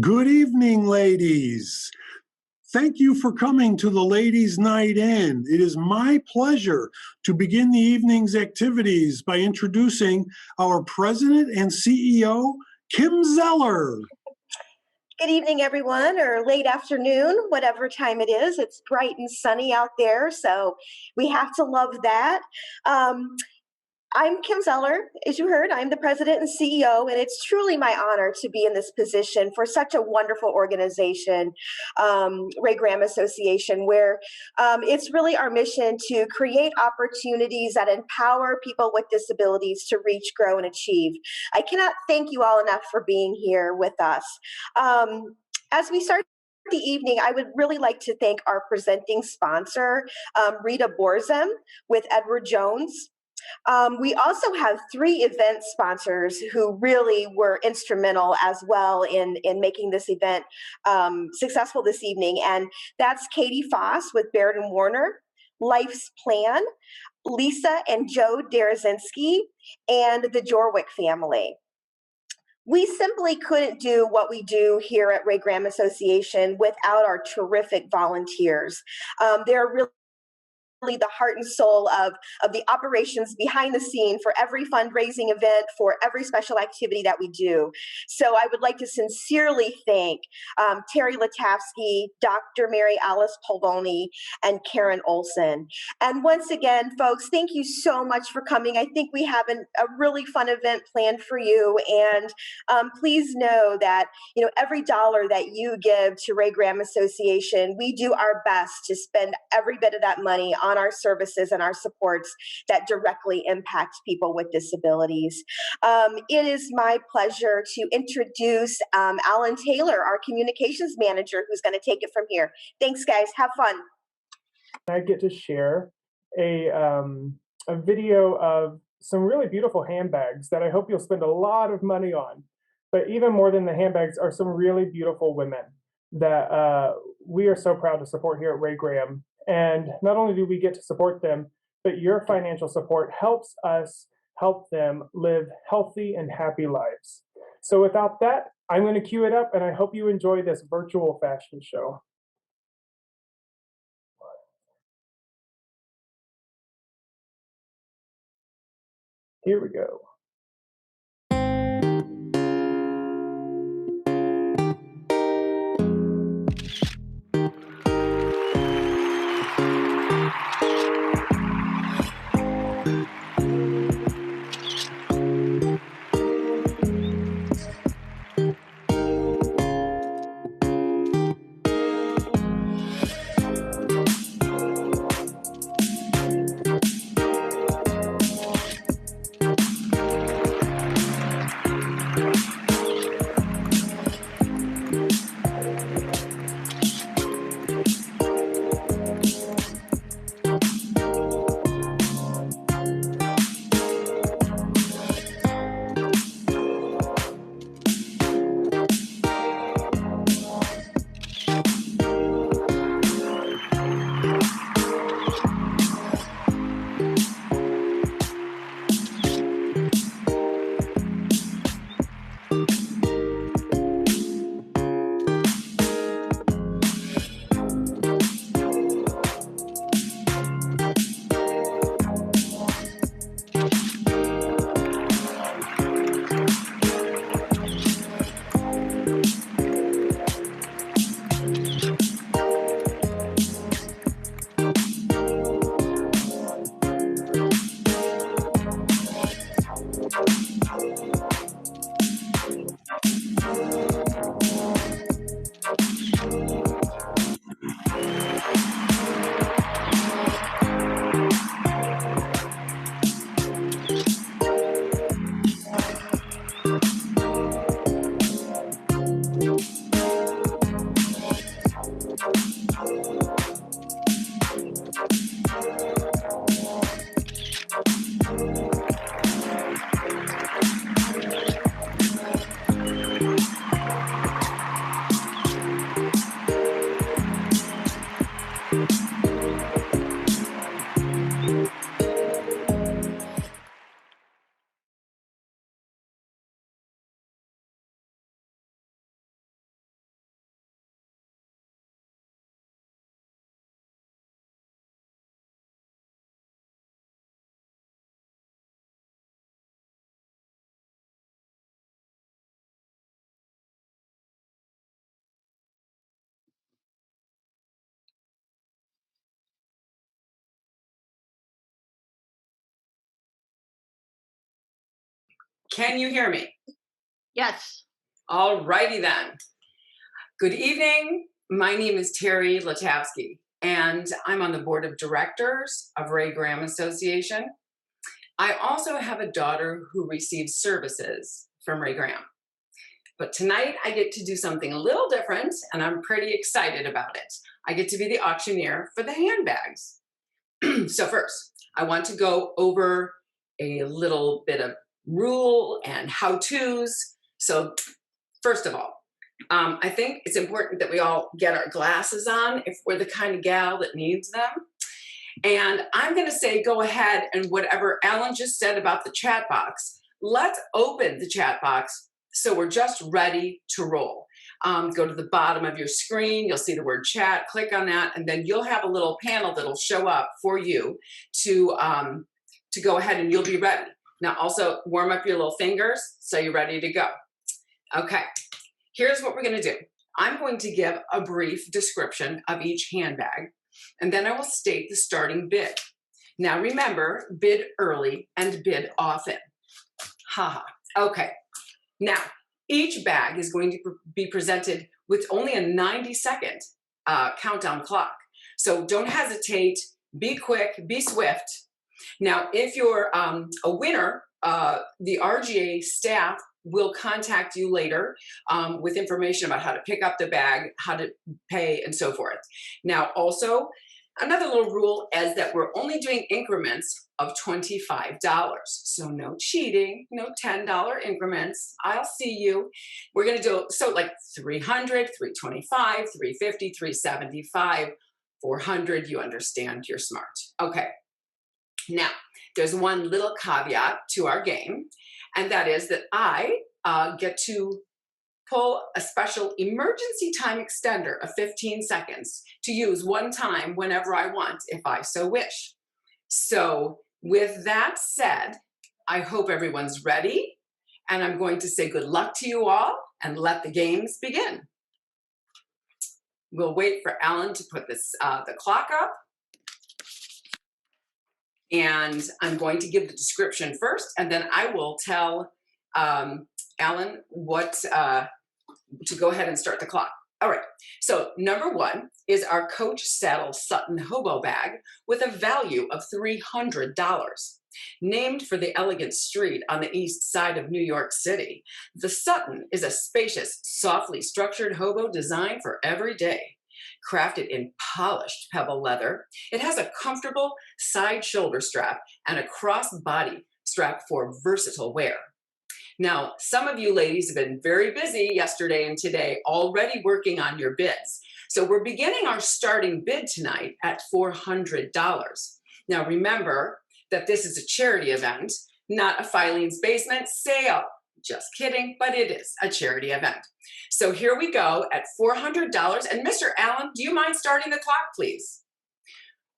Good evening, ladies. Thank you for coming to the Ladies' Night In. It is my pleasure to begin the evening's activities by introducing our President and CEO, Kim Zeller. Good evening, everyone, or late afternoon, whatever time it is. It's bright and sunny out there, so we have to love that. I'm Kim Zeller. As you heard, I'm the president and CEO, and it's truly my honor to be in this position for such a wonderful organization, Ray Graham Association, where it's really our mission to create opportunities that empower people with disabilities to reach, grow, and achieve. I cannot thank you all enough for being here with us. As we start the evening, I would really like to thank our presenting sponsor, Rita Borzem with Edward Jones. We also have 3 event sponsors who really were instrumental as well in making this event successful this evening, and that's Katie Foss with Baird and Warner, Life's Plan, Lisa and Joe Derazinski, and the Jorwick family. We simply couldn't do what we do here at Ray Graham Association without our terrific volunteers. They're really the heart and soul of the operations behind the scene for every fundraising event, for every special activity that we do. So I would like to sincerely thank Terry Latavsky, Dr. Mary Alice Polvoni, and Karen Olson. And once again, folks, thank you so much for coming. I think we have a really fun event planned for you. And please know that every dollar that you give to Ray Graham Association, we do our best to spend every bit of that money on our services and our supports that directly impact people with disabilities. It is my pleasure to introduce Alan Taylor, our communications manager, who's going to take it from here. Thanks, guys. Have fun. I get to share a video of some really beautiful handbags that I hope you'll spend a lot of money on. But even more than the handbags are some really beautiful women that we are so proud to support here at Ray Graham. And not only do we get to support them, but your financial support helps us help them live healthy and happy lives. So without that, I'm going to cue it up, and I hope you enjoy this virtual fashion show. Here we go. Can you hear me? Yes. All righty then. Good evening. My name is Terry Latavsky, and I'm on the board of directors of Ray Graham Association. I also have a daughter who receives services from Ray Graham. But tonight I get to do something a little different, and I'm pretty excited about it. I get to be the auctioneer for the handbags. So first, I want to go over a little bit of rule and how-tos. So first of all, I think it's important that we all get our glasses on if we're the kind of gal that needs them. And I'm going to say go ahead and whatever Alan just said about the chat box, let's open the chat box so we're just ready to roll. Go to the bottom of your screen, you'll see the word chat, click on that, and then you'll have a little panel that'll show up for you to go ahead and you'll be ready. Now also warm up your little fingers so you're ready to go. Okay, here's what we're going to do. I'm going to give a brief description of each handbag, and then I will state the starting bid. Now remember, bid early and bid often. Haha. Okay. Now, each bag is going to be presented with only a 90-second countdown clock. So don't hesitate, be quick, be swift. Now, if you're a winner, the RGA staff will contact you later with information about how to pick up the bag, how to pay, and so forth. Now, also, another little rule is that we're only doing increments of $25. So no cheating, no $10 increments. I'll see you. We're going to do, so like 300, 325, 350, 375, 400. You understand, you're smart. Okay. Now, there's one little caveat to our game, and that is that I get to pull a special emergency time extender of 15 seconds to use one time whenever I want, if I so wish. So with that said, I hope everyone's ready, and I'm going to say good luck to you all and let the games begin. We'll wait for Alan to put this the clock up. And I'm going to give the description first, and then I will tell Alan what to go ahead and start the clock. All right, so number one is our Coach Saddle Sutton Hobo Bag with a value of $300. Named for the elegant street on the east side of New York City, the Sutton is a spacious, softly structured hobo designed for every day. Crafted in polished pebble leather, it has a comfortable side shoulder strap and a cross-body strap for versatile wear. Now, some of you ladies have been very busy yesterday and today already working on your bids. So we're beginning our starting bid tonight at $400. Now remember that this is a charity event, not a Filene's Basement sale. Just kidding, but it is a charity event. So here we go at $400. And Mr. Allen, do you mind starting the clock, please?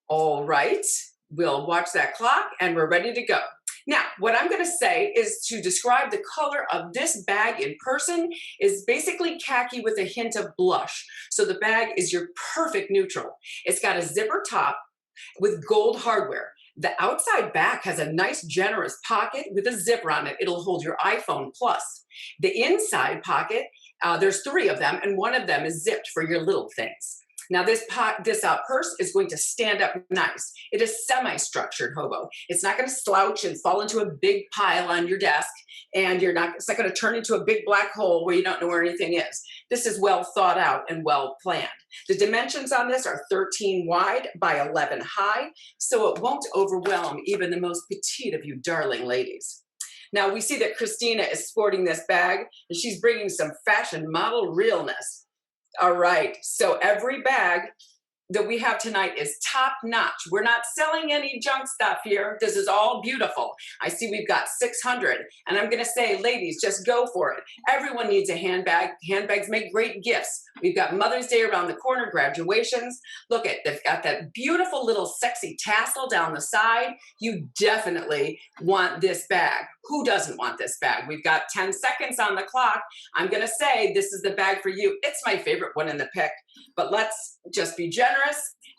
All right, we'll watch that clock and we're ready to go. Now, what I'm going to say is to describe the color of this bag in person is basically khaki with a hint of blush. So the bag is your perfect neutral. It's got a zipper top with gold hardware. The outside back has a nice generous pocket with a zipper on it. It'll hold your iPhone Plus. The inside pocket, there's 3 of them, and one of them is zipped for your little things. Now this purse is going to stand up nice. It is semi-structured hobo. It's not going to slouch and fall into a big pile on your desk, and it's not going to turn into a big black hole where you don't know where anything is. This is well thought out and well planned. The dimensions on this are 13 wide by 11 high, so it won't overwhelm even the most petite of you darling ladies. Now we see that Christina is sporting this bag, and she's bringing some fashion model realness. All right, so every bag that we have tonight is top notch. We're not selling any junk stuff here. This is all beautiful. I see we've got 600, and I'm gonna say, ladies, just go for it. Everyone needs a handbag. Handbags make great gifts. We've got Mother's Day around the corner, graduations. Look at, they've got that beautiful little sexy tassel down the side. You definitely want this bag. Who doesn't want this bag? We've got 10 seconds on the clock. I'm gonna say this is the bag for you. It's my favorite one in the pick, but let's just be generous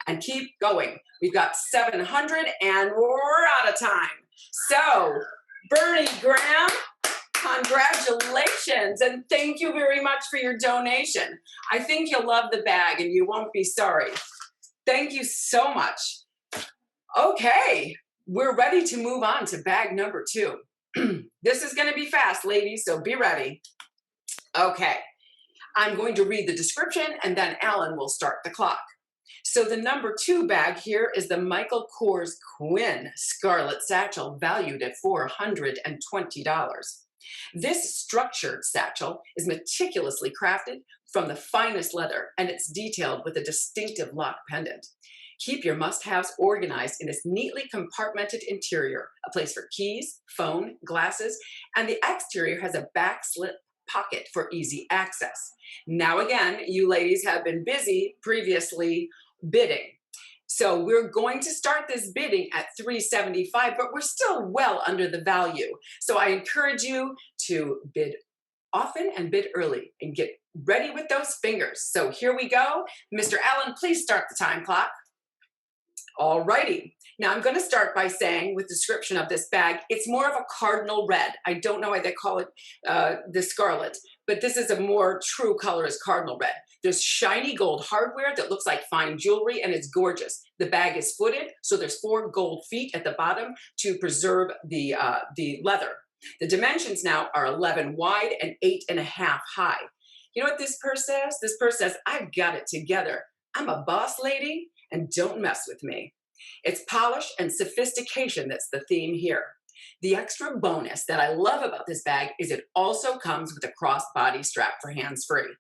and keep going. We've got 700 and we're out of time. So Bernie Graham, Congratulations, and thank you very much for your donation. I think you'll love the bag and you won't be sorry. Thank you so much. Okay, we're ready to move on to bag number 2. This is gonna be fast, ladies, so be ready. Okay, I'm going to read the description and then Alan will start the clock. So the number 2 bag here is the Michael Kors Quinn Scarlet Satchel, valued at $420. This structured satchel is meticulously crafted from the finest leather, and it's detailed with a distinctive lock pendant. Keep your must-haves organized in this neatly compartmented interior, a place for keys, phone, glasses, and the exterior has a back slip pocket for easy access. Now again, you ladies have been busy previously bidding. So we're going to start this bidding at $375, but we're still well under the value. So I encourage you to bid often and bid early and get ready with those fingers. So here we go. Mr. Allen, please start the time clock. All righty. Now I'm going to start by saying, with description of this bag, it's more of a cardinal red. I don't know why they call it the scarlet, but this is a more true color as cardinal red. There's shiny gold hardware that looks like fine jewelry, and it's gorgeous. The bag is footed, so there's 4 gold feet at the bottom to preserve the leather. The dimensions now are 11 wide and 8.5 high. You know what this purse says? This purse says, I've got it together. I'm a boss lady, and don't mess with me. It's polish and sophistication that's the theme here. The extra bonus that I love about this bag is it also comes with a crossbody strap for hands-free.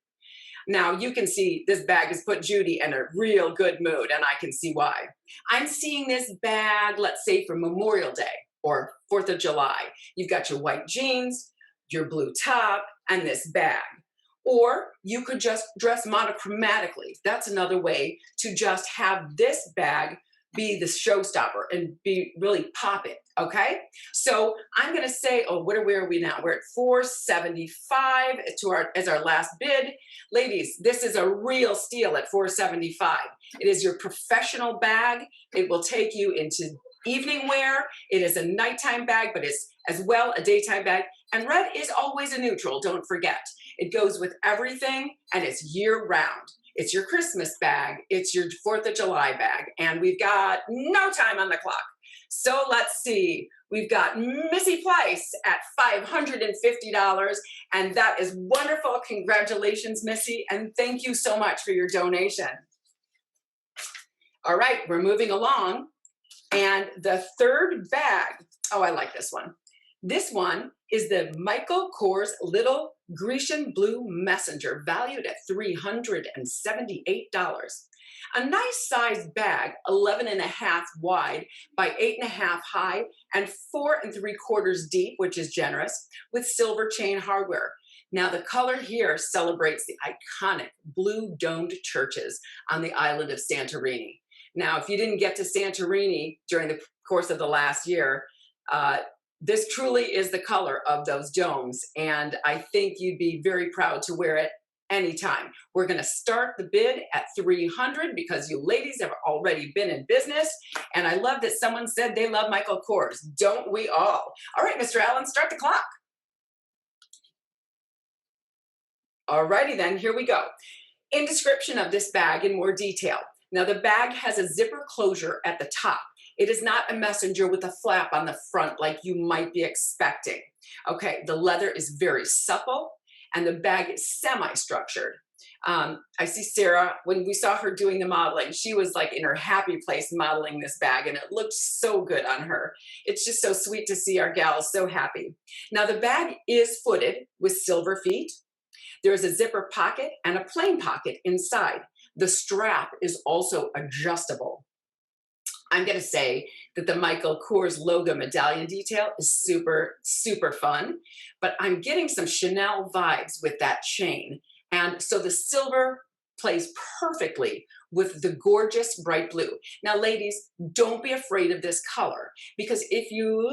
Now you can see this bag has put Judy in a real good mood, and I can see why. I'm seeing this bag, let's say for Memorial Day or 4th of July. You've got your white jeans, your blue top, and this bag. Or you could just dress monochromatically. That's another way to just have this bag be the showstopper and be really pop it, okay? So I'm gonna say, oh, where are we now? We're at $475 as our last bid. Ladies, this is a real steal at $475. It is your professional bag. It will take you into evening wear. It is a nighttime bag, but it's as well a daytime bag. And red is always a neutral, don't forget. It goes with everything, and it's year round. It's your Christmas bag, it's your 4th of July bag, and we've got no time on the clock. So let's see, we've got Missy Pleiss at $550, and that is wonderful. Congratulations, Missy, and thank you so much for your donation. All right, we're moving along, and the third bag, oh, I like this one. This one is the Michael Kors Little Grecian Blue Messenger, valued at $378. A nice sized bag, 11.5 wide by 8.5 high and 4 3/4 deep, which is generous, with silver chain hardware. Now the color here celebrates the iconic blue domed churches on the island of Santorini. Now, if you didn't get to Santorini during the course of the last year, this truly is the color of those domes, and I think you'd be very proud to wear it anytime. We're gonna start the bid at $300 because you ladies have already been in business, and I love that someone said they love Michael Kors. Don't we all? All right, Mr. Allen, start the clock. All righty then, here we go. In description of this bag in more detail. Now the bag has a zipper closure at the top. It is not a messenger with a flap on the front like you might be expecting. Okay, the leather is very supple and the bag is semi-structured. I see Sarah, when we saw her doing the modeling, she was like in her happy place modeling this bag, and it looked so good on her. It's just so sweet to see our gals so happy. Now the bag is footed with silver feet. There's a zipper pocket and a plain pocket inside. The strap is also adjustable. I'm gonna say that the Michael Kors logo medallion detail is super, super fun, but I'm getting some Chanel vibes with that chain. And so the silver plays perfectly with the gorgeous bright blue. Now, ladies, don't be afraid of this color, because if you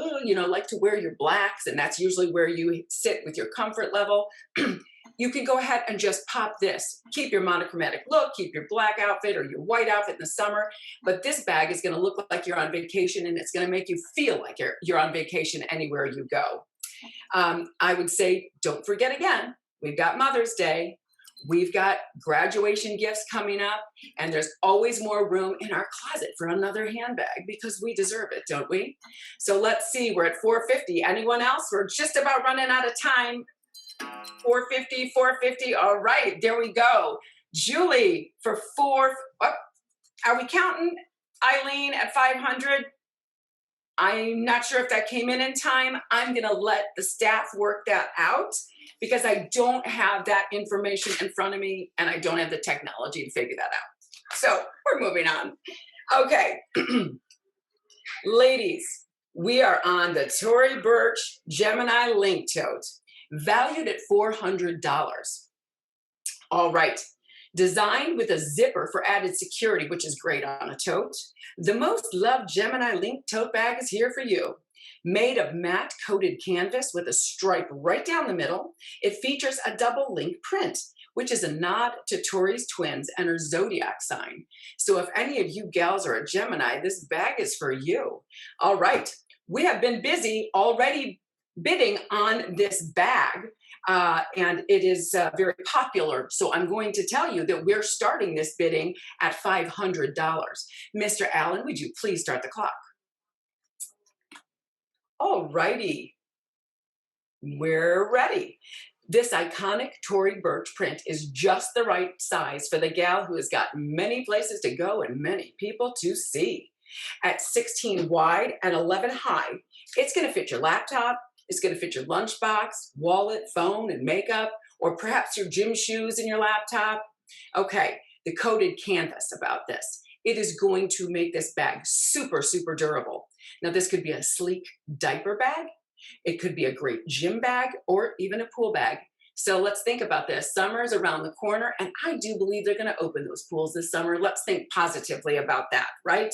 like to wear your blacks, and that's usually where you sit with your comfort level, you can go ahead and just pop this. Keep your monochromatic look, keep your black outfit or your white outfit in the summer, but this bag is gonna look like you're on vacation, and it's gonna make you feel like you're on vacation anywhere you go. I would say, don't forget again, we've got Mother's Day. We've got graduation gifts coming up, and there's always more room in our closet for another handbag because we deserve it, don't we? So let's see, we're at 450. Anyone else? We're just about running out of time. 450, 450. All right, there we go. Julie for are we counting Eileen at 500? I'm not sure if that came in time. I'm going to let the staff work that out because I don't have that information in front of me and I don't have the technology to figure that out. So we're moving on. Okay. Ladies, we are on the Tory Burch Gemini Link Tote, valued at $400. All right. Designed with a zipper for added security, which is great on a tote. The most loved Gemini Link tote bag is here for you. Made of matte coated canvas with a stripe right down the middle, it features a double link print, which is a nod to Tori's twins and her zodiac sign. So if any of you gals are a Gemini, this bag is for you. All right, we have been busy already bidding on this bag. And it is very popular. So I'm going to tell you that we're starting this bidding at $500. Mr. Allen, would you please start the clock? All righty. We're ready. This iconic Tory Burch print is just the right size for the gal who has got many places to go and many people to see. At 16 wide and 11 high, it's going to fit your laptop. It's going to fit your lunchbox, wallet, phone, and makeup, or perhaps your gym shoes and your laptop. Okay, the coated canvas about this. It is going to make this bag super, super durable. Now, this could be a sleek diaper bag. It could be a great gym bag or even a pool bag. So let's think about this. Summer is around the corner, and I do believe they're going to open those pools this summer. Let's think positively about that, right?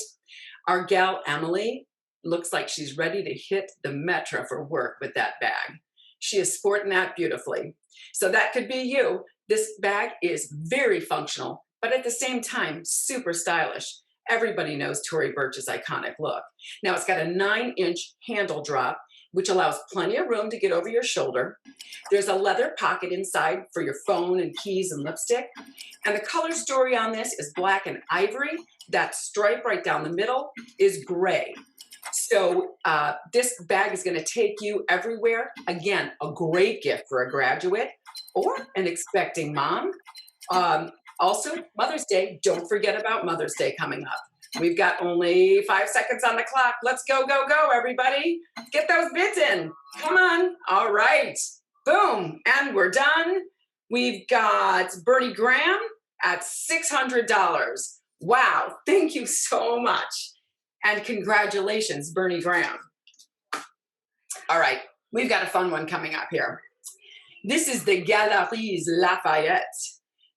Our gal, Emily, looks like she's ready to hit the metro for work with that bag. She is sporting that beautifully. So that could be you. This bag is very functional, but at the same time, super stylish. Everybody knows Tory Burch's iconic look. Now it's got a 9-inch handle drop, which allows plenty of room to get over your shoulder. There's a leather pocket inside for your phone and keys and lipstick. And the color story on this is black and ivory. That stripe right down the middle is gray. So this bag is going to take you everywhere. Again, a great gift for a graduate or an expecting mom. Also, Mother's Day. Don't forget about Mother's Day coming up. We've got only 5 seconds on the clock. Let's go, go, go, everybody. Get those bids in. Come on. All right. Boom. And we're done. We've got Bernie Graham at $600. Wow. Thank you so much. And congratulations, Bernie Graham. All right, we've got a fun one coming up here. This is the Galeries Lafayette,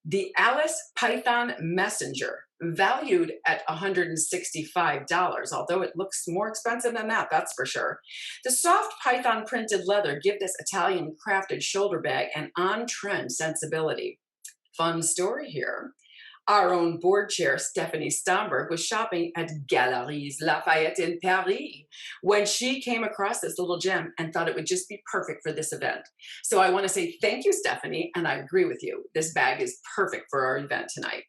the Alice Python Messenger, valued at $165, although it looks more expensive than that, that's for sure. The soft python printed leather give this Italian crafted shoulder bag an on-trend sensibility. Fun story here. Our own board chair, Stephanie Stomberg, was shopping at Galeries Lafayette in Paris when she came across this little gem and thought it would just be perfect for this event. So I want to say thank you, Stephanie, and I agree with you. This bag is perfect for our event tonight.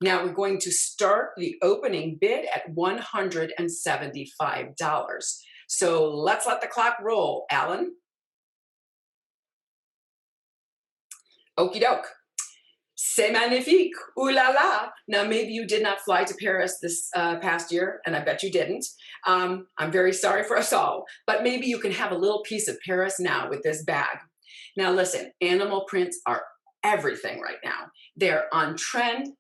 Now we're going to start the opening bid at $175. So let's let the clock roll. Alan? Okie doke. C'est magnifique, ooh la la. Now, maybe you did not fly to Paris this past year, and I bet you didn't. I'm very sorry for us all, but maybe you can have a little piece of Paris now with this bag. Now, listen, animal prints are everything right now. They're on trend,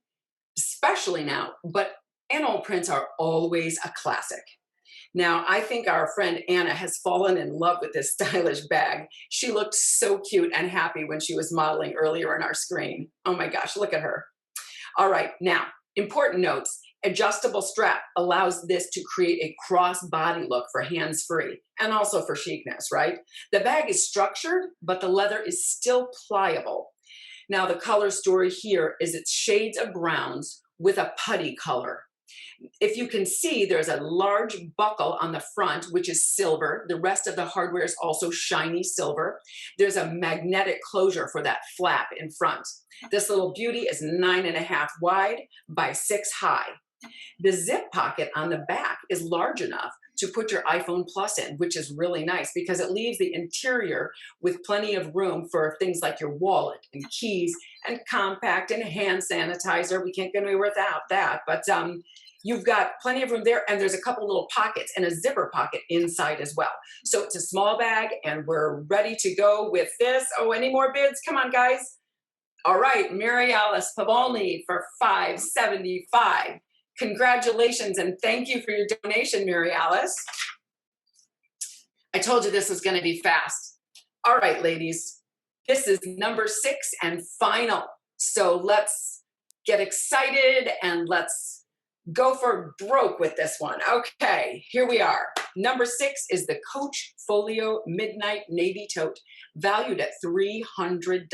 especially now, but animal prints are always a classic. Now, I think our friend Anna has fallen in love with this stylish bag. She looked so cute and happy when she was modeling earlier on our screen. Oh my gosh, look at her. All right, now, important notes. Adjustable strap allows this to create a cross-body look for hands-free and also for chicness, right? The bag is structured, but the leather is still pliable. Now, the color story here is it's shades of browns with a putty color. If you can see, there's a large buckle on the front, which is silver. The rest of the hardware is also shiny silver. There's a magnetic closure for that flap in front. This little beauty is 9.5 wide by 6 high. The zip pocket on the back is large enough to put your iPhone Plus in, which is really nice because it leaves the interior with plenty of room for things like your wallet and keys and compact and hand sanitizer. We can't get anywhere without that, but you've got plenty of room there, and there's a couple little pockets and a zipper pocket inside as well. So it's a small bag, and we're ready to go with this. Oh, any more bids? Come on, guys. All right, Mary Alice Pavoni for $575. Congratulations, and thank you for your donation, Mary Alice. I told you this was going to be fast. All right, ladies, this is number 6 and final. So let's get excited and let's go for broke with this one. Okay, here we are. Number 6 is the Coach Folio Midnight Navy Tote, valued at $300.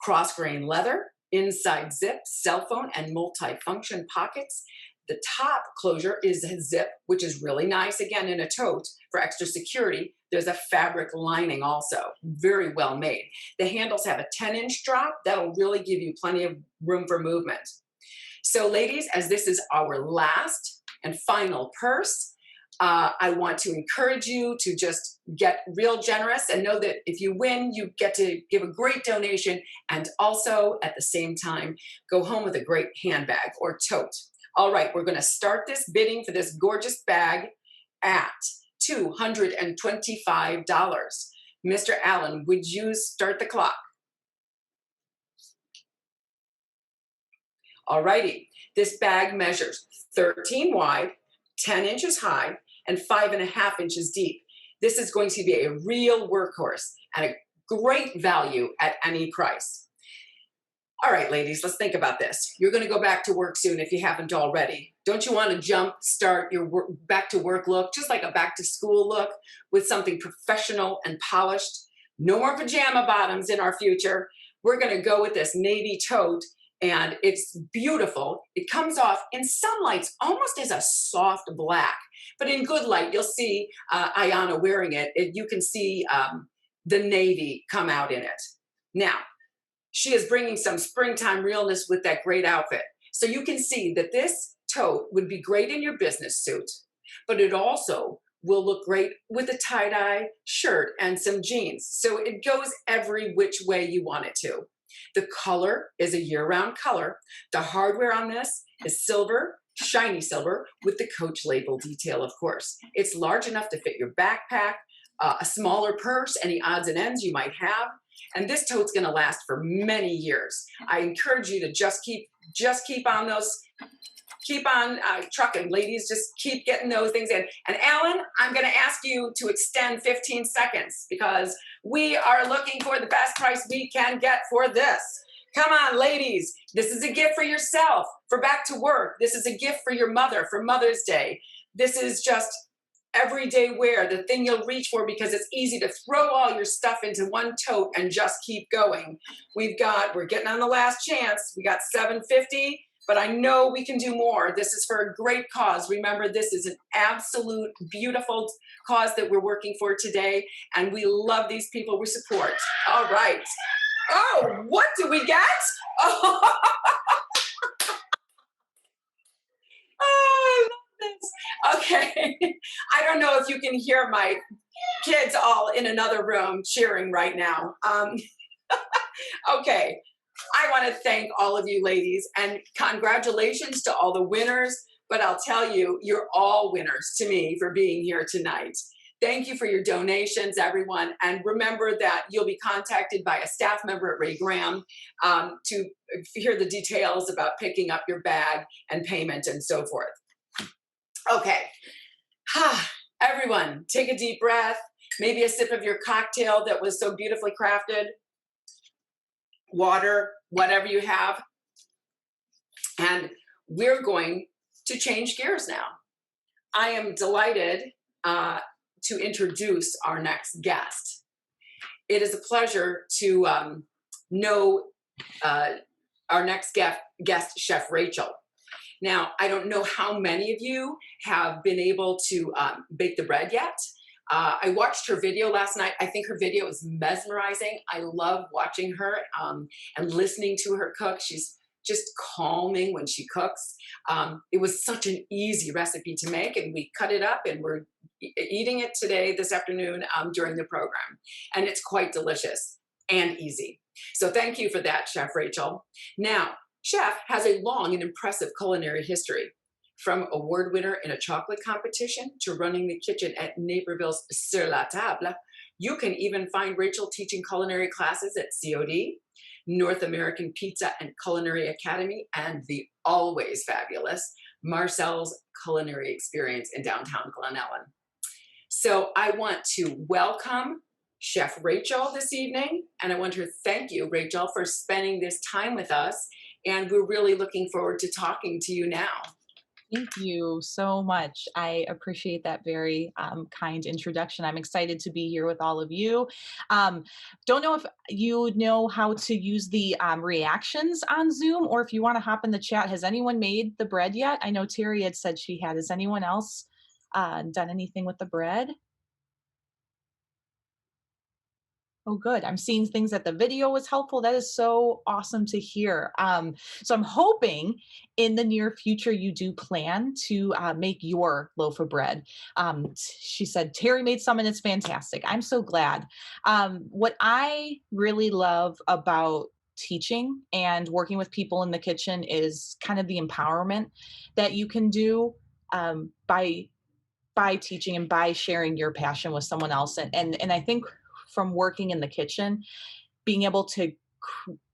Cross grain leather, inside zip, cell phone, and multi-function pockets. The top closure is a zip, which is really nice, again, in a tote for extra security. There's a fabric lining also, very well made. The handles have a 10-inch drop. That'll really give you plenty of room for movement. So ladies, as this is our last and final purse, I want to encourage you to just get real generous and know that if you win, you get to give a great donation and also at the same time, go home with a great handbag or tote. All right, we're going to start this bidding for this gorgeous bag at $225. Mr. Allen, would you start the clock? All righty, this bag measures 13 wide, 10 inches high, and 5.5 inches deep. This is going to be a real workhorse and a great value at any price. All right, ladies, let's think about this. You're going to go back to work soon if you haven't already. Don't you want to jump start your back to work look, just like a back to school look, with something professional and polished? No more pajama bottoms in our future. We're going to go with this navy tote, and it's beautiful. It comes off in some lights almost as a soft black, but in good light, you'll see Ayana wearing it. You can see the navy come out in it. Now, she is bringing some springtime realness with that great outfit. So you can see that this tote would be great in your business suit, but it also will look great with a tie-dye shirt and some jeans. So it goes every which way you want it to. The color is a year-round color. The hardware on this is silver, shiny silver, with the Coach label detail, of course. It's large enough to fit your backpack, a smaller purse, any odds and ends you might have. And this tote's gonna last for many years. I encourage you to just keep on trucking, ladies. Just keep getting those things in. And Alan, I'm gonna ask you to extend 15 seconds because we are looking for the best price we can get for this. Come on, ladies. This is a gift for yourself, for back to work. This is a gift for your mother, for Mother's Day. This is just everyday wear, the thing you'll reach for because it's easy to throw all your stuff into one tote and just keep going. We're getting on the last chance. We got $750, but I know we can do more. This is for a great cause. Remember, this is an absolute beautiful cause that we're working for today, and we love these people we support. All right. Oh, what do we get? Oh, I love this. Okay. I don't know if you can hear my kids all in another room cheering right now. Okay. I want to thank all of you ladies and congratulations to all the winners, but I'll tell you, you're all winners to me for being here tonight. Thank you for your donations, everyone. And remember that you'll be contacted by a staff member at Ray Graham to hear the details about picking up your bag and payment and so forth. Okay. Everyone, take a deep breath, maybe a sip of your cocktail that was so beautifully crafted, water, whatever you have. And we're going to change gears now. I am delighted to introduce our next guest. It is a pleasure to know our next guest, Chef Rachel. Now, I don't know how many of you have been able to bake the bread yet. I watched her video last night. I think her video is mesmerizing. I love watching her and listening to her cook. She's just calming when she cooks. It was such an easy recipe to make, and we cut it up and we're eating it today, this afternoon, during the program. And it's quite delicious and easy. So thank you for that, Chef Rachel. Now, Chef has a long and impressive culinary history. From award winner in a chocolate competition to running the kitchen at Naperville's Sur la Table, you can even find Rachel teaching culinary classes at COD, North American Pizza and Culinary Academy, and the always fabulous Marcel's Culinary Experience in downtown Glen Ellen. So I want to welcome Chef Rachel this evening, and I want to thank you, Rachel, for spending this time with us, and we're really looking forward to talking to you now. Thank you so much. I appreciate that very kind introduction. I'm excited to be here with all of you. Don't know if you know how to use the reactions on Zoom, or if you want to hop in the chat. Has anyone made the bread yet? I know Terry had said she had. Has anyone else done anything with the bread? Oh, good. I'm seeing things that the video was helpful. That is so awesome to hear. So I'm hoping in the near future you do plan to make your loaf of bread. She said Terry made some and it's fantastic. I'm so glad. What I really love about teaching and working with people in the kitchen is kind of the empowerment that you can do by teaching and by sharing your passion with someone else. And I think from working in the kitchen, being able to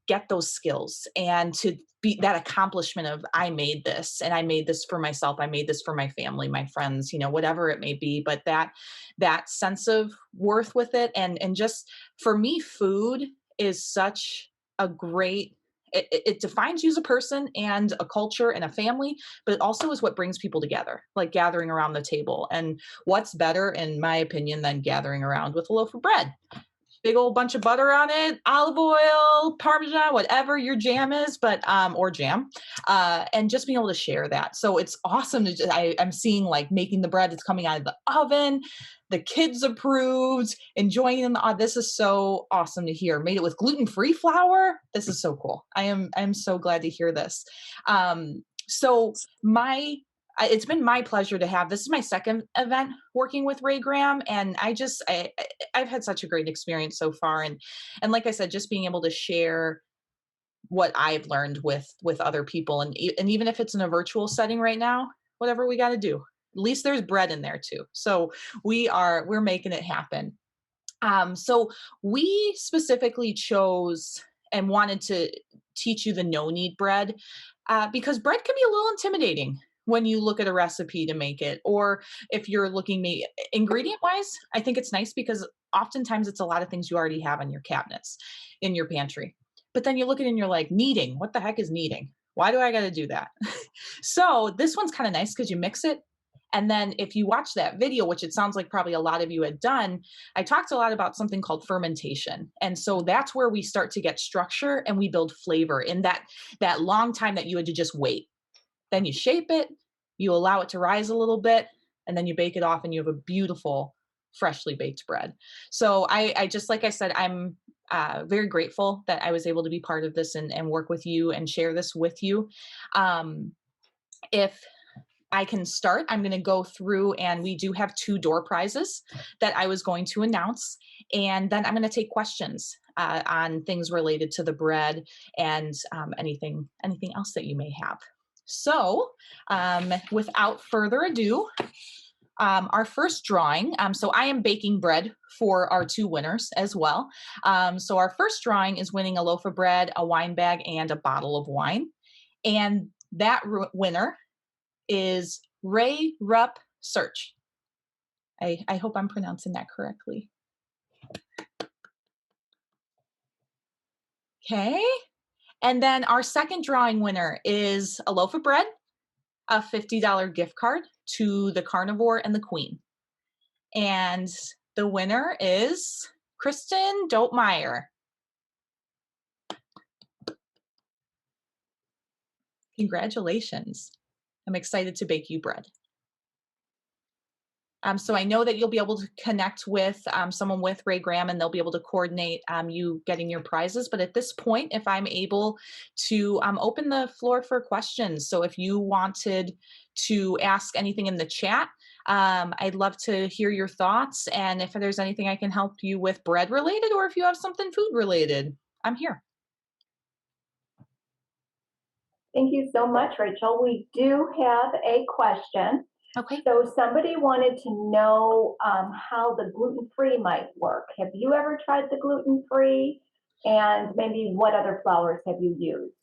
get those skills and to be that accomplishment of I made this and I made this for myself, I made this for my family, my friends, you know, whatever it may be, but that sense of worth with it. And just for me, food is such a great it defines you as a person and a culture and a family, but it also is what brings people together, like gathering around the table. And what's better, in my opinion, than gathering around with a loaf of bread? Big old bunch of butter on it, olive oil, Parmesan, whatever your jam is, but or jam, and just being able to share that. So it's awesome to just, I'm seeing like making the bread that's coming out of the oven, the kids approved, enjoying them. This is so awesome to hear. Made it with gluten-free flour. This is so cool. I'm so glad to hear this. So it's been my pleasure to have, this is my second event working with Ray Graham. And I've had such a great experience so far. And like I said, just being able to share what I've learned with other people. And even if it's in a virtual setting right now, whatever we got to do, at least there's bread in there too. So we're making it happen. So we specifically chose and wanted to teach you the no-knead bread because bread can be a little intimidating when you look at a recipe to make it, or if you're looking ingredient wise. I think it's nice because oftentimes it's a lot of things you already have in your cabinets, in your pantry. But then you look at it and you're like, kneading, what the heck is kneading? Why do I got to do that? So this one's kind of nice because you mix it. And then if you watch that video, which it sounds like probably a lot of you had done, I talked a lot about something called fermentation. And so that's where we start to get structure and we build flavor in that long time that you had to just wait. Then you shape it, you allow it to rise a little bit, and then you bake it off and you have a beautiful, freshly baked bread. So I just, like I said, I'm very grateful that I was able to be part of this and work with you and share this with you. If I can start, I'm going to go through, and we do have 2 door prizes that I was going to announce. And then I'm going to take questions on things related to the bread and anything else that you may have. So without further ado, our first drawing, so I am baking bread for our 2 winners as well. So our first drawing is winning a loaf of bread, a wine bag, and a bottle of wine. And that winner is Ray Rupp Search. I hope I'm pronouncing that correctly. Okay. And then our second drawing winner is a loaf of bread, a $50 gift card to the Carnivore and the Queen. And the winner is Kristen Dopemeyer. Congratulations. I'm excited to bake you bread. So I know that you'll be able to connect with someone with Ray Graham, and they'll be able to coordinate you getting your prizes. But at this point, if I'm able to open the floor for questions. So if you wanted to ask anything in the chat, I'd love to hear your thoughts. And if there's anything I can help you with bread related, or if you have something food related, I'm here. Thank you so much, Rachel. We do have a question. Okay. So somebody wanted to know how the gluten-free might work. Have you ever tried the gluten-free? And maybe what other flours have you used?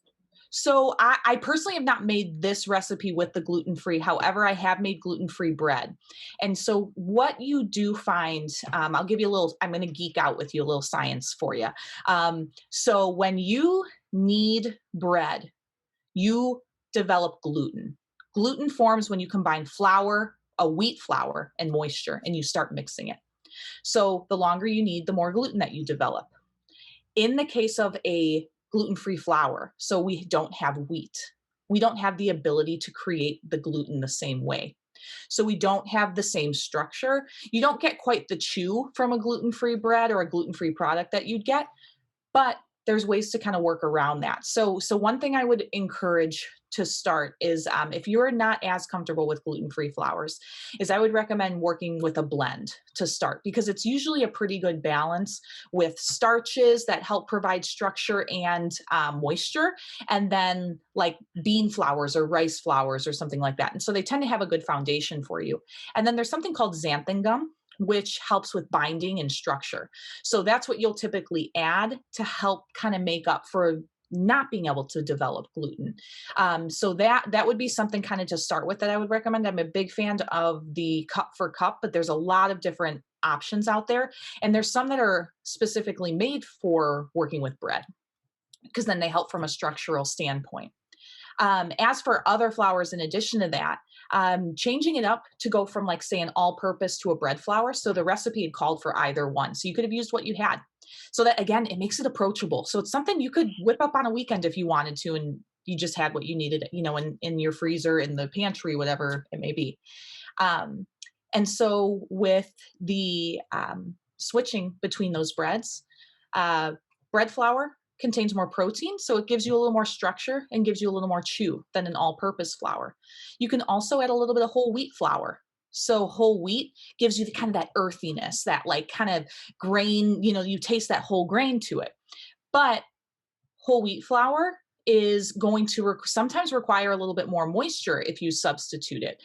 So I personally have not made this recipe with the gluten-free. However, I have made gluten-free bread. And so what you do find, I'll give you a little, I'm going to geek out with you, a little science for you. So when you knead bread, you develop gluten. Gluten forms when you combine flour, a wheat flour, and moisture, and you start mixing it. So the longer you knead, the more gluten that you develop. In the case of a gluten-free flour, so we don't have wheat, we don't have the ability to create the gluten the same way. So we don't have the same structure. You don't get quite the chew from a gluten-free bread or a gluten-free product that you'd get, but there's ways to kind of work around that. So one thing I would encourage to start is if you're not as comfortable with gluten-free flours, is I would recommend working with a blend to start, because it's usually a pretty good balance with starches that help provide structure and moisture, and then like bean flours or rice flours or something like that. And so they tend to have a good foundation for you. And then there's something called xanthan gum, which helps with binding and structure. So that's what you'll typically add to help kind of make up for not being able to develop gluten. So that would be something kind of to start with that I would recommend. I'm a big fan of the cup for cup, but there's a lot of different options out there. And there's some that are specifically made for working with bread, because then they help from a structural standpoint. As for other flours, in addition to that, changing it up to go from, like, say, an all-purpose to a bread flour. So the recipe had called for either one. So you could have used what you had. So that, again, it makes it approachable. So it's something you could whip up on a weekend if you wanted to, and you just had what you needed, in your freezer, in the pantry, whatever it may be. And so with the switching between those breads, bread flour contains more protein, so it gives you a little more structure and gives you a little more chew than an all-purpose flour. You can also add a little bit of whole wheat flour. So whole wheat gives you the kind of that earthiness, that like kind of grain, you taste that whole grain to it. But whole wheat flour is going to sometimes require a little bit more moisture if you substitute it,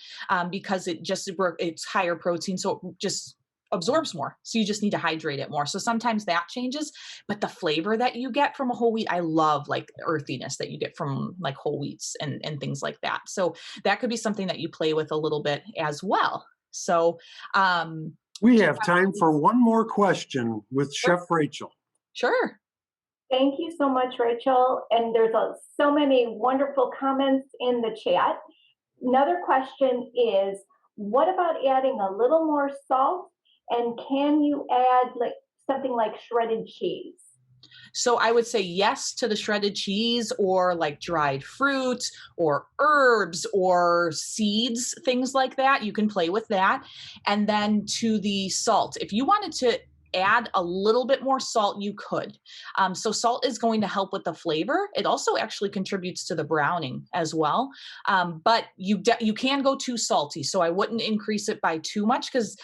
because it's higher protein, so it just absorbs more. So you just need to hydrate it more. So sometimes that changes, but the flavor that you get from a whole wheat, I love, like the earthiness that you get from like whole wheats and things like that. So that could be something that you play with a little bit as well. So we have time for one more question with Chef Rachel. Sure. Thank you so much, Rachel. And there's so many wonderful comments in the chat. Another question is, what about adding a little more salt? And can you add like something like shredded cheese? So I would say yes to the shredded cheese, or like dried fruit or herbs or seeds, things like that. You can play with that. And then to the salt, if you wanted to add a little bit more salt, you could. So salt is going to help with the flavor. It also actually contributes to the browning as well. But you can go too salty. So I wouldn't increase it by too much, because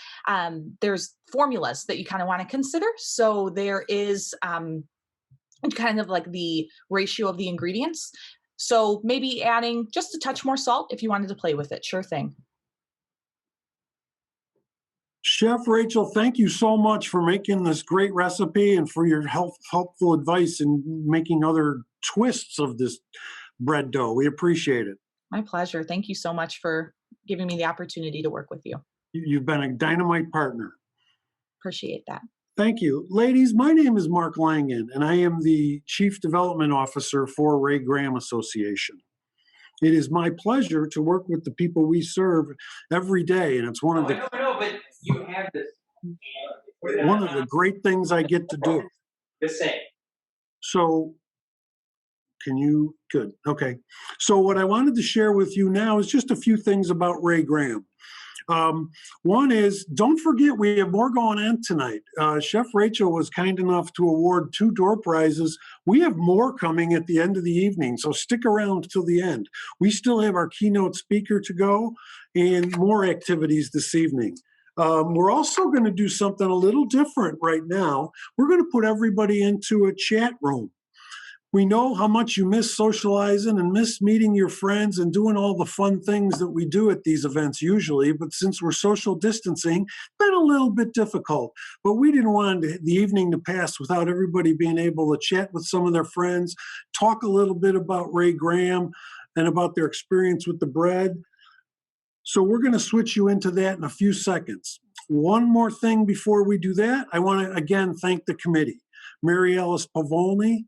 there's formulas that you kind of want to consider. So there is kind of like the ratio of the ingredients. So maybe adding just a touch more salt if you wanted to play with it. Sure thing. Chef Rachel, thank you so much for making this great recipe and for your helpful advice in making other twists of this bread dough. We appreciate it. My pleasure. Thank you so much for giving me the opportunity to work with you. You've been a dynamite partner. Appreciate that. Thank you. Ladies, my name is Mark Langen, and I am the Chief Development Officer for Ray Graham Association. It is my pleasure to work with the people we serve every day, and it's one of the but you have this. one of the great things I get to do. The same. So, Can you? Good. Okay. So what I wanted to share with you now is just a few things about Ray Graham. One is, don't forget, we have more going on tonight. Chef Rachel was kind enough to award 2 door prizes. We have more coming at the end of the evening, so stick around till the end. We still have our keynote speaker to go and more activities this evening. We're also going to do something a little different right now. We're going to put everybody into a chat room. We know how much you miss socializing and miss meeting your friends and doing all the fun things that we do at these events usually, but since we're social distancing, it's been a little bit difficult. But we didn't want the evening to pass without everybody being able to chat with some of their friends, talk a little bit about Ray Graham and about their experience with the bread. So we're going to switch you into that in a few seconds. One more thing before we do that, I want to again thank the committee, Mary Alice Pavolny,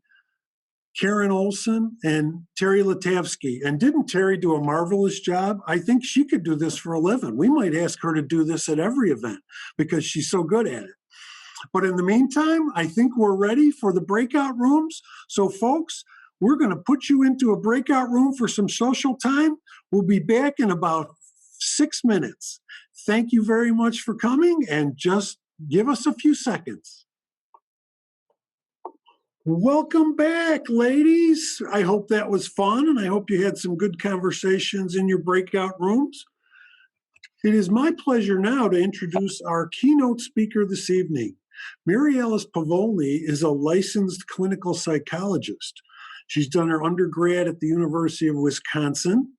Karen Olson, and Terry Latavsky. And didn't Terry do a marvelous job? I think she could do this for a living. We might ask her to do this at every event because she's so good at it. But in the meantime, I think we're ready for the breakout rooms. So folks, we're going to put you into a breakout room for some social time. We'll be back in about 6 minutes. Thank you very much for coming, and just give us a few seconds. Welcome back, ladies. I hope that was fun, and I hope you had some good conversations in your breakout rooms. It is my pleasure now to introduce our keynote speaker this evening. Mary Alice Pavolny is a licensed clinical psychologist. She's done her undergrad at the University of Wisconsin.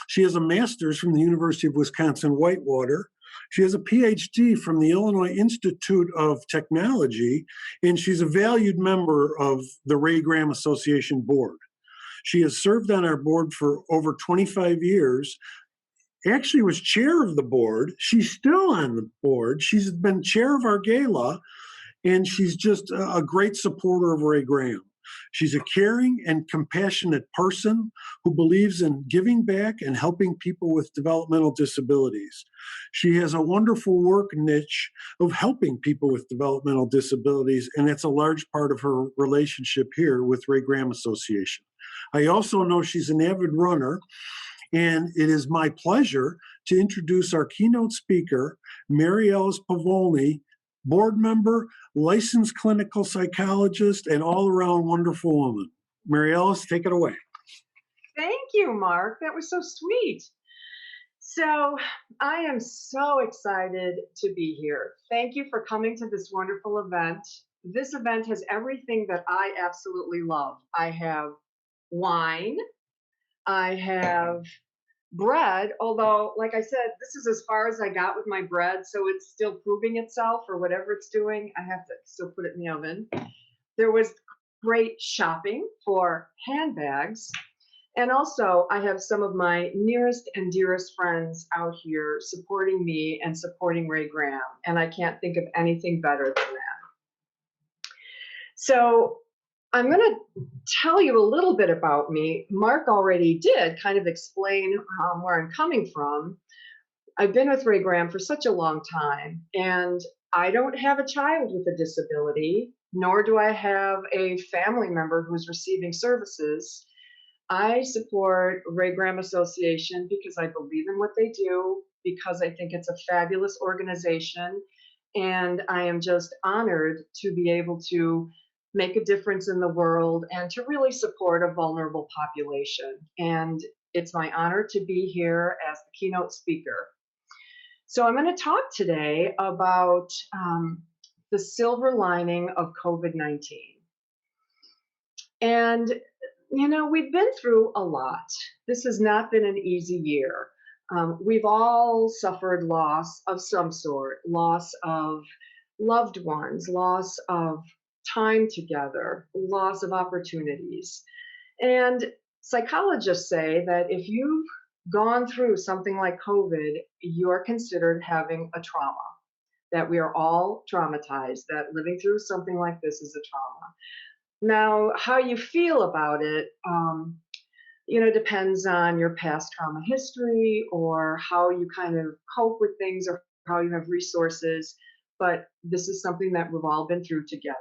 She has a master's from the University of Wisconsin-Whitewater. She has a PhD from the Illinois Institute of Technology, and she's a valued member of the Ray Graham Association board. She has served on our board for over 25 years, actually was chair of the board. She's still on the board. She's been chair of our gala, and she's just a great supporter of Ray Graham. She's a caring and compassionate person who believes in giving back and helping people with developmental disabilities. She has a wonderful work niche of helping people with developmental disabilities, and that's a large part of her relationship here with Ray Graham Association. I also know she's an avid runner, and it is my pleasure to introduce our keynote speaker, Mary Alice Pavolny, board member, licensed clinical psychologist, and all-around wonderful woman. Mary Alice, take it away. Thank you, Mark. That was so sweet. So I am so excited to be here. Thank you for coming to this wonderful event. This event has everything that I absolutely love. I have wine. I have bread, although, like I said, this is as far as I got with my bread, so it's still proving itself or whatever it's doing. I have to still put it in the oven. There was great shopping for handbags. And also, I have some of my nearest and dearest friends out here supporting me and supporting Ray Graham, and I can't think of anything better than that. So I'm going to tell you a little bit about me. Mark already did kind of explain where I'm coming from. I've been with Ray Graham for such a long time, and I don't have a child with a disability, nor do I have a family member who's receiving services. I support Ray Graham Association because I believe in what they do, because I think it's a fabulous organization, and I am just honored to be able to make a difference in the world and to really support a vulnerable population. And it's my honor to be here as the keynote speaker. So I'm going to talk today about the silver lining of COVID-19. And you know, we've been through a lot. This has not been an easy year. We've all suffered loss of some sort, loss of loved ones, loss of time together, loss of opportunities. And psychologists say that if you've gone through something like COVID, you are considered having a trauma, that we are all traumatized, that living through something like this is a trauma. Now, how you feel about it, you know, depends on your past trauma history or how you kind of cope with things or how you have resources. But this is something that we've all been through together.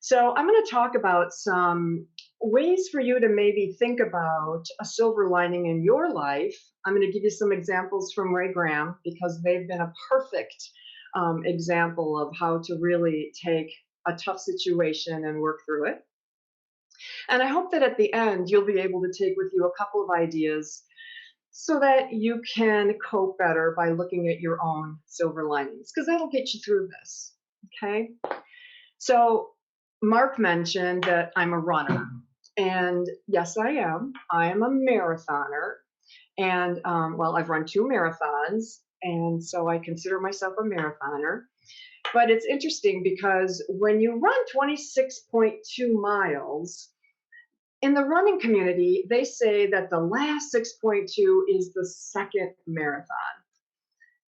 So I'm going to talk about some ways for you to maybe think about a silver lining in your life. I'm going to give you some examples from Ray Graham because they've been a perfect example of how to really take a tough situation and work through it. And I hope that at the end, you'll be able to take with you a couple of ideas so that you can cope better by looking at your own silver linings, because that'll get you through this. Okay. So Mark mentioned that I'm a runner. And yes, I am. I am a marathoner. And well, I've run 2 marathons. And so I consider myself a marathoner. But it's interesting because when you run 26.2 miles, in the running community, they say that the last 6.2 is the second marathon.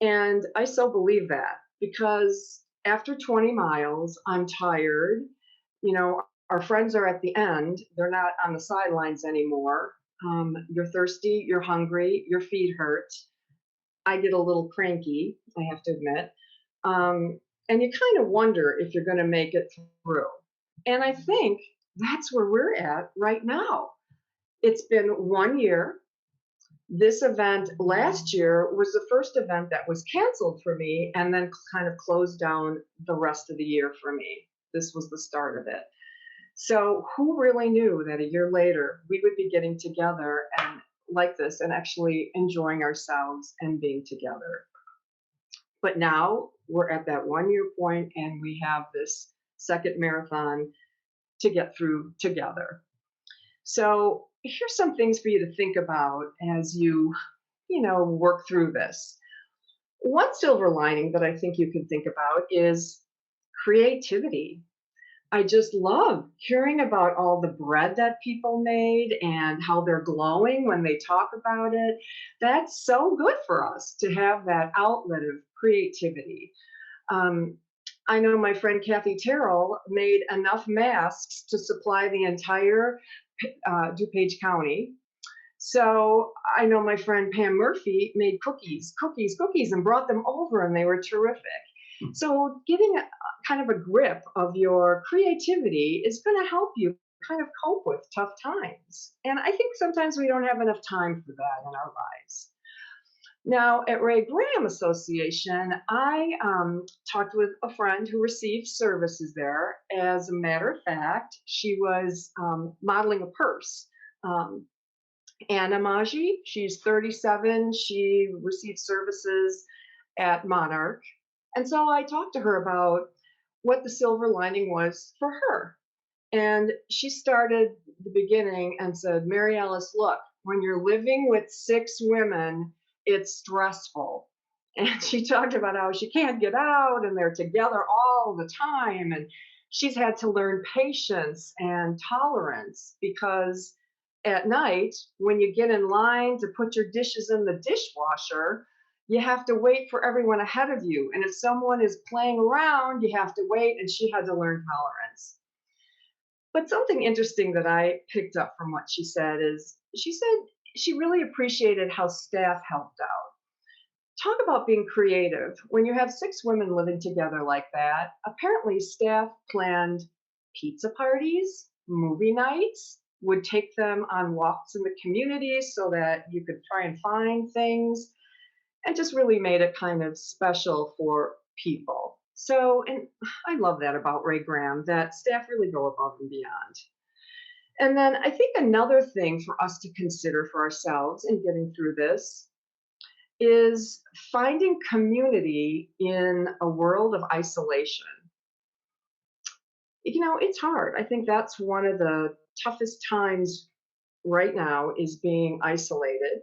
And I so believe that because after 20 miles, I'm tired. You know, our friends are at the end, they're not on the sidelines anymore. You're thirsty, you're hungry, your feet hurt. I get a little cranky, I have to admit. And you kind of wonder if you're going to make it through. And I think that's where we're at right now. It's been 1 year. This event last year was the first event that was canceled for me and then kind of closed down the rest of the year for me. This was the start of it. So who really knew that a year later we would be getting together and like this and actually enjoying ourselves and being together. But now we're at that 1 year point and we have this second marathon to get through together. So here's some things for you to think about as you work through this. One silver lining that I think you can think about is creativity. I just love hearing about all the bread that people made and how they're glowing when they talk about it. That's so good for us to have that outlet of creativity. I know my friend Kathy Terrell made enough masks to supply the entire DuPage County. So I know my friend Pam Murphy made cookies, and brought them over, and they were terrific. So getting kind of a grip of your creativity is going to help you kind of cope with tough times. And I think sometimes we don't have enough time for that in our lives. Now, at Ray Graham Association, I talked with a friend who received services there. As a matter of fact, she was modeling a purse. Anna Maggi, she's 37. She received services at Monarch. And so I talked to her about what the silver lining was for her. And she started the beginning and said, Mary Alice, look, when you're living with 6 women, it's stressful. And she talked about how she can't get out and they're together all the time. And she's had to learn patience and tolerance because at night, when you get in line to put your dishes in the dishwasher, you have to wait for everyone ahead of you. And if someone is playing around, you have to wait. And she had to learn tolerance. But something interesting that I picked up from what she said is she said she really appreciated how staff helped out. Talk about being creative. When you have 6 women living together like that, apparently staff planned pizza parties, movie nights, would take them on walks in the community so that you could try and find things, and just really made it kind of special for people. So, and I love that about Ray Graham, that staff really go above and beyond. And then I think another thing for us to consider for ourselves in getting through this is finding community in a world of isolation. It's hard. I think that's one of the toughest times right now is being isolated.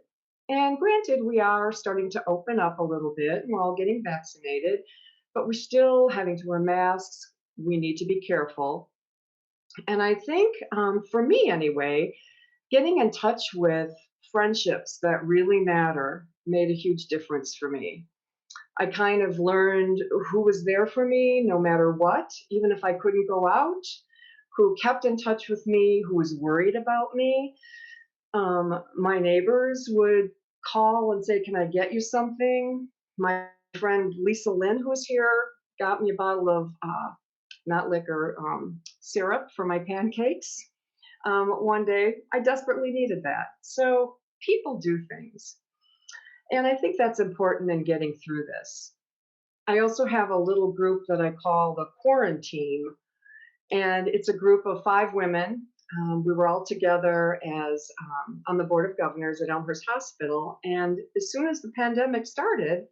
And granted, we are starting to open up a little bit and we're all getting vaccinated, but we're still having to wear masks. We need to be careful. And I think for me anyway, getting in touch with friendships that really matter made a huge difference for me. I kind of learned who was there for me no matter what, even if I couldn't go out, who kept in touch with me, who was worried about me. My neighbors would call and say, can I get you something? My friend Lisa Lynn, who's here, got me a bottle of, not liquor, syrup for my pancakes. one day. I desperately needed that. So people do things. And I think that's important in getting through this. I also have a little group that I call the Quarantine, and it's a group of 5 women. We were all together as on the board of governors at Elmhurst Hospital, and as soon as the pandemic started,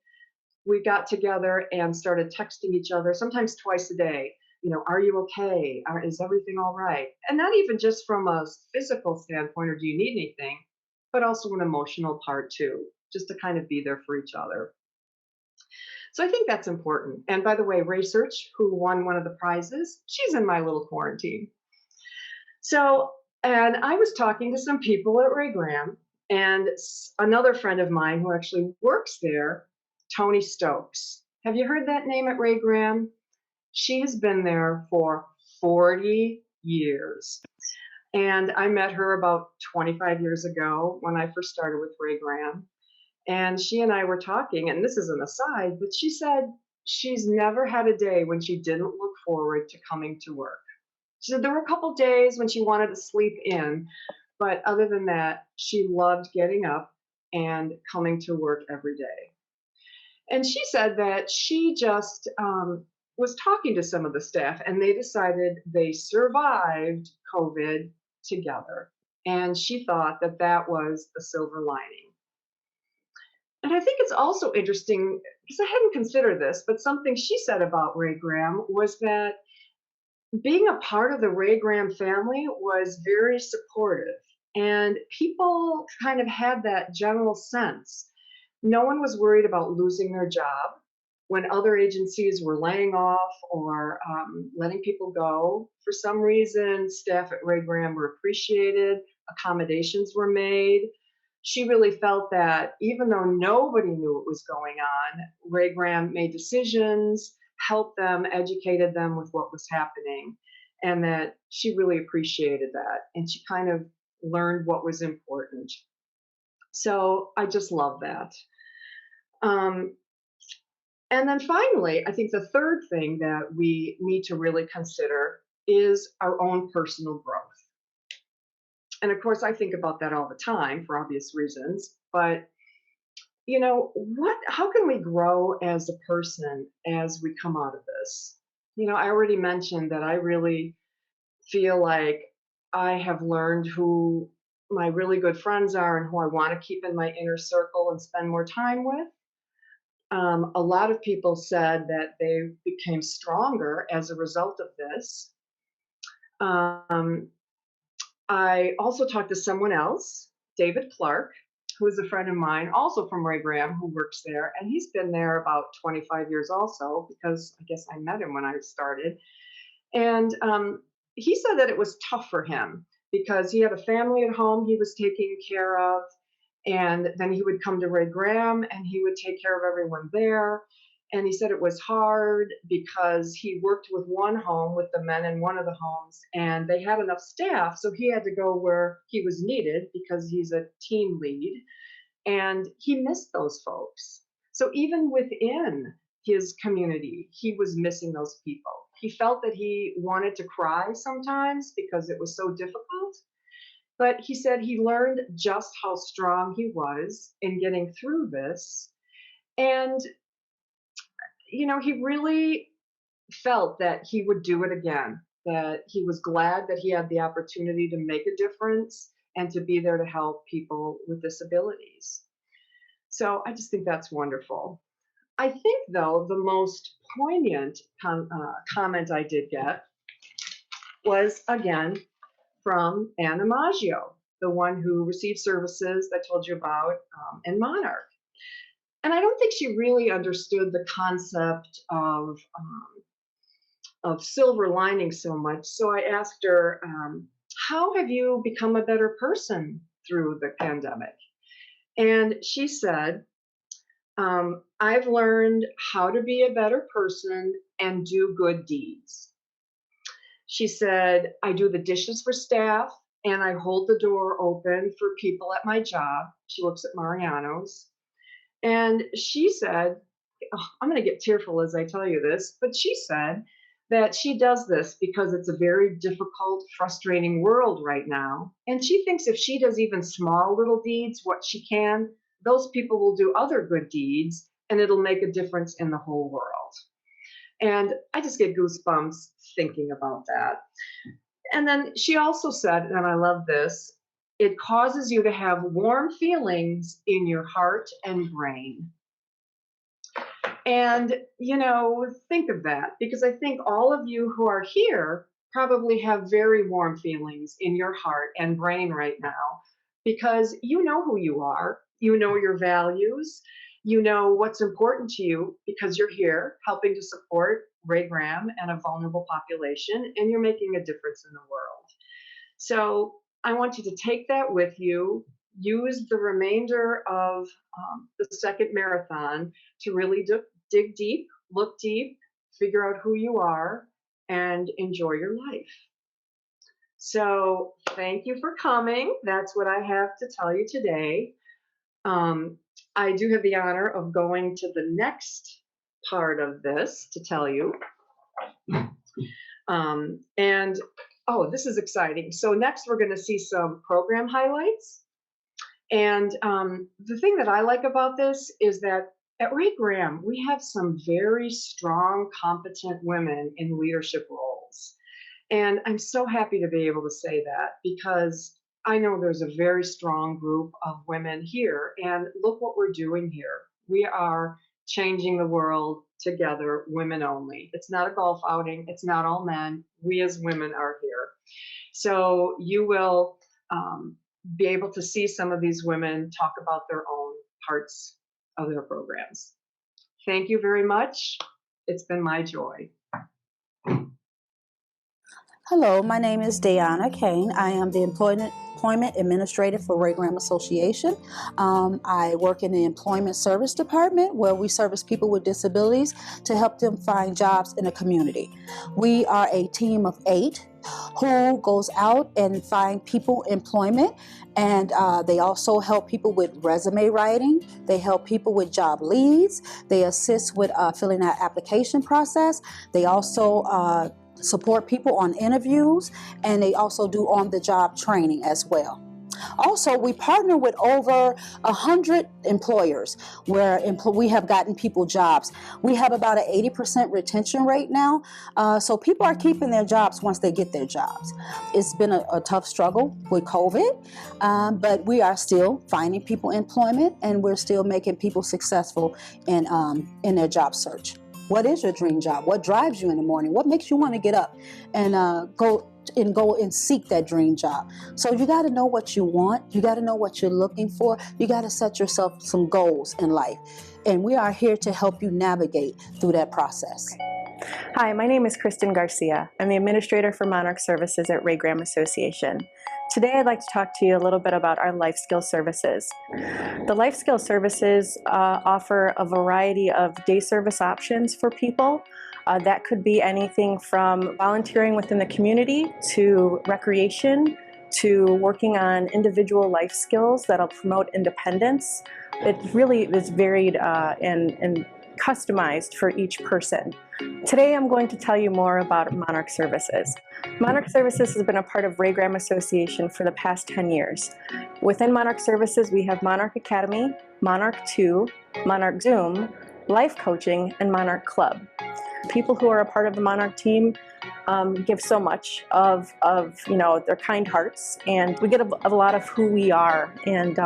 we got together and started texting each other, sometimes twice a day. You know, are you okay? Is everything all right? And not even just from a physical standpoint, or do you need anything, but also an emotional part too, just to kind of be there for each other. So I think that's important. And by the way, Research, who won one of the prizes, she's in my little quarantine. So, and I was talking to some people at Ray Graham, and another friend of mine who actually works there, Tony Stokes. Have you heard that name at Ray Graham? She has been there for 40 years. And I met her about 25 years ago when I first started with Ray Graham. And she and I were talking, and this is an aside, but she said she's never had a day when she didn't look forward to coming to work. She said there were a couple days when she wanted to sleep in, but other than that, she loved getting up and coming to work every day. And she said that she just was talking to some of the staff, and they decided they survived COVID together. And she thought that that was the silver lining. And I think it's also interesting, because I hadn't considered this, but something she said about Ray Graham was that being a part of the Ray Graham family was very supportive. And people kind of had that general sense. No one was worried about losing their job when other agencies were laying off or letting people go. For some reason, staff at Ray Graham were appreciated, accommodations were made. She really felt that even though nobody knew what was going on, Ray Graham made decisions, helped them, educated them with what was happening, and that she really appreciated that. And she kind of learned what was important. So I just love that. And then finally, I think the third thing that we need to really consider is our own personal growth. And of course, I think about that all the time for obvious reasons. But, you know, how can we grow as a person as we come out of this? You know, I already mentioned that I really feel like I have learned who my really good friends are and who I want to keep in my inner circle and spend more time with. A lot of people said that they became stronger as a result of this. I also talked to someone else, David Clark, who is a friend of mine, also from Ray Graham, who works there, and he's been there about 25 years also, because I guess I met him when I started. And he said that it was tough for him because he had a family at home he was taking care of, and then he would come to Ray Graham and he would take care of everyone there. And he said it was hard because he worked with one home with the men in one of the homes, and they had enough staff, so he had to go where he was needed because he's a team lead, and he missed those folks. So even within his community, he was missing those people. He felt that he wanted to cry sometimes because it was so difficult. But he said he learned just how strong he was in getting through this. And, you know, he really felt that he would do it again, that he was glad that he had the opportunity to make a difference and to be there to help people with disabilities. So I just think that's wonderful. I think, though, the most poignant comment I did get was, again, from Anna Maggio, the one who received services I told you about in Monarch. And I don't think she really understood the concept of silver lining so much. So I asked her, how have you become a better person through the pandemic? And she said, I've learned how to be a better person and do good deeds. She said, I do the dishes for staff and I hold the door open for people at my job. She works at Mariano's. And she said, oh, I'm going to get tearful as I tell you this, but she said that she does this because it's a very difficult, frustrating world right now. And she thinks if she does even small little deeds, what she can, those people will do other good deeds and it'll make a difference in the whole world. And I just get goosebumps thinking about that. And then she also said, and I love this, it causes you to have warm feelings in your heart and brain. And, think of that, because I think all of you who are here probably have very warm feelings in your heart and brain right now, because you know who you are, you know your values, you know what's important to you because you're here helping to support Ray Graham and a vulnerable population, and you're making a difference in the world. So I want you to take that with you. Use the remainder of the second marathon to really dig deep, look deep, figure out who you are, and enjoy your life. So thank you for coming. That's what I have to tell you today. I do have the honor of going to the next part of this to tell you. Oh, this is exciting. So next we're going to see some program highlights. And the thing that I like about this is that at Ray Graham, we have some very strong, competent women in leadership roles. And I'm so happy to be able to say that because I know there's a very strong group of women here. And look what we're doing here. We are changing the world together, women only. It's not a golf outing. It's not all men. We as women are here. So you will be able to see some of these women talk about their own parts of their programs. Thank you very much. It's been my joy. Hello, my name is Diana Kane. I am the Employment Administrator for Ray Graham Association. I work in the Employment Service Department where we service people with disabilities to help them find jobs in the community. We are a team of 8 who goes out and find people employment, and they also help people with resume writing. They help people with job leads. They assist with filling out application process. They also support people on interviews, and they also do on-the-job training as well. Also, we partner with over 100 employers where we have gotten people jobs. We have about an 80% retention rate now, so people are keeping their jobs once they get their jobs. It's been a tough struggle with COVID, but we are still finding people employment, and we're still making people successful in their job search. What is your dream job? What drives you in the morning? What makes you want to get up and go and seek that dream job? So you got to know what you want. You got to know what you're looking for. You got to set yourself some goals in life. And we are here to help you navigate through that process. Hi, my name is Kristen Garcia. I'm the Administrator for Monarch Services at Ray Graham Association. Today I'd like to talk to you a little bit about our life skill services. The life skill services offer a variety of day service options for people. That could be anything from volunteering within the community to recreation to working on individual life skills that'll promote independence. It really is varied and customized for each person. Today I'm going to tell you more about Monarch Services. Monarch Services has been a part of Ray Graham Association for the past 10 years. Within Monarch Services, we have Monarch Academy, Monarch 2, Monarch Zoom, Life Coaching, and Monarch Club. People who are a part of the Monarch team give so much of their kind hearts, and we get a lot of who we are, and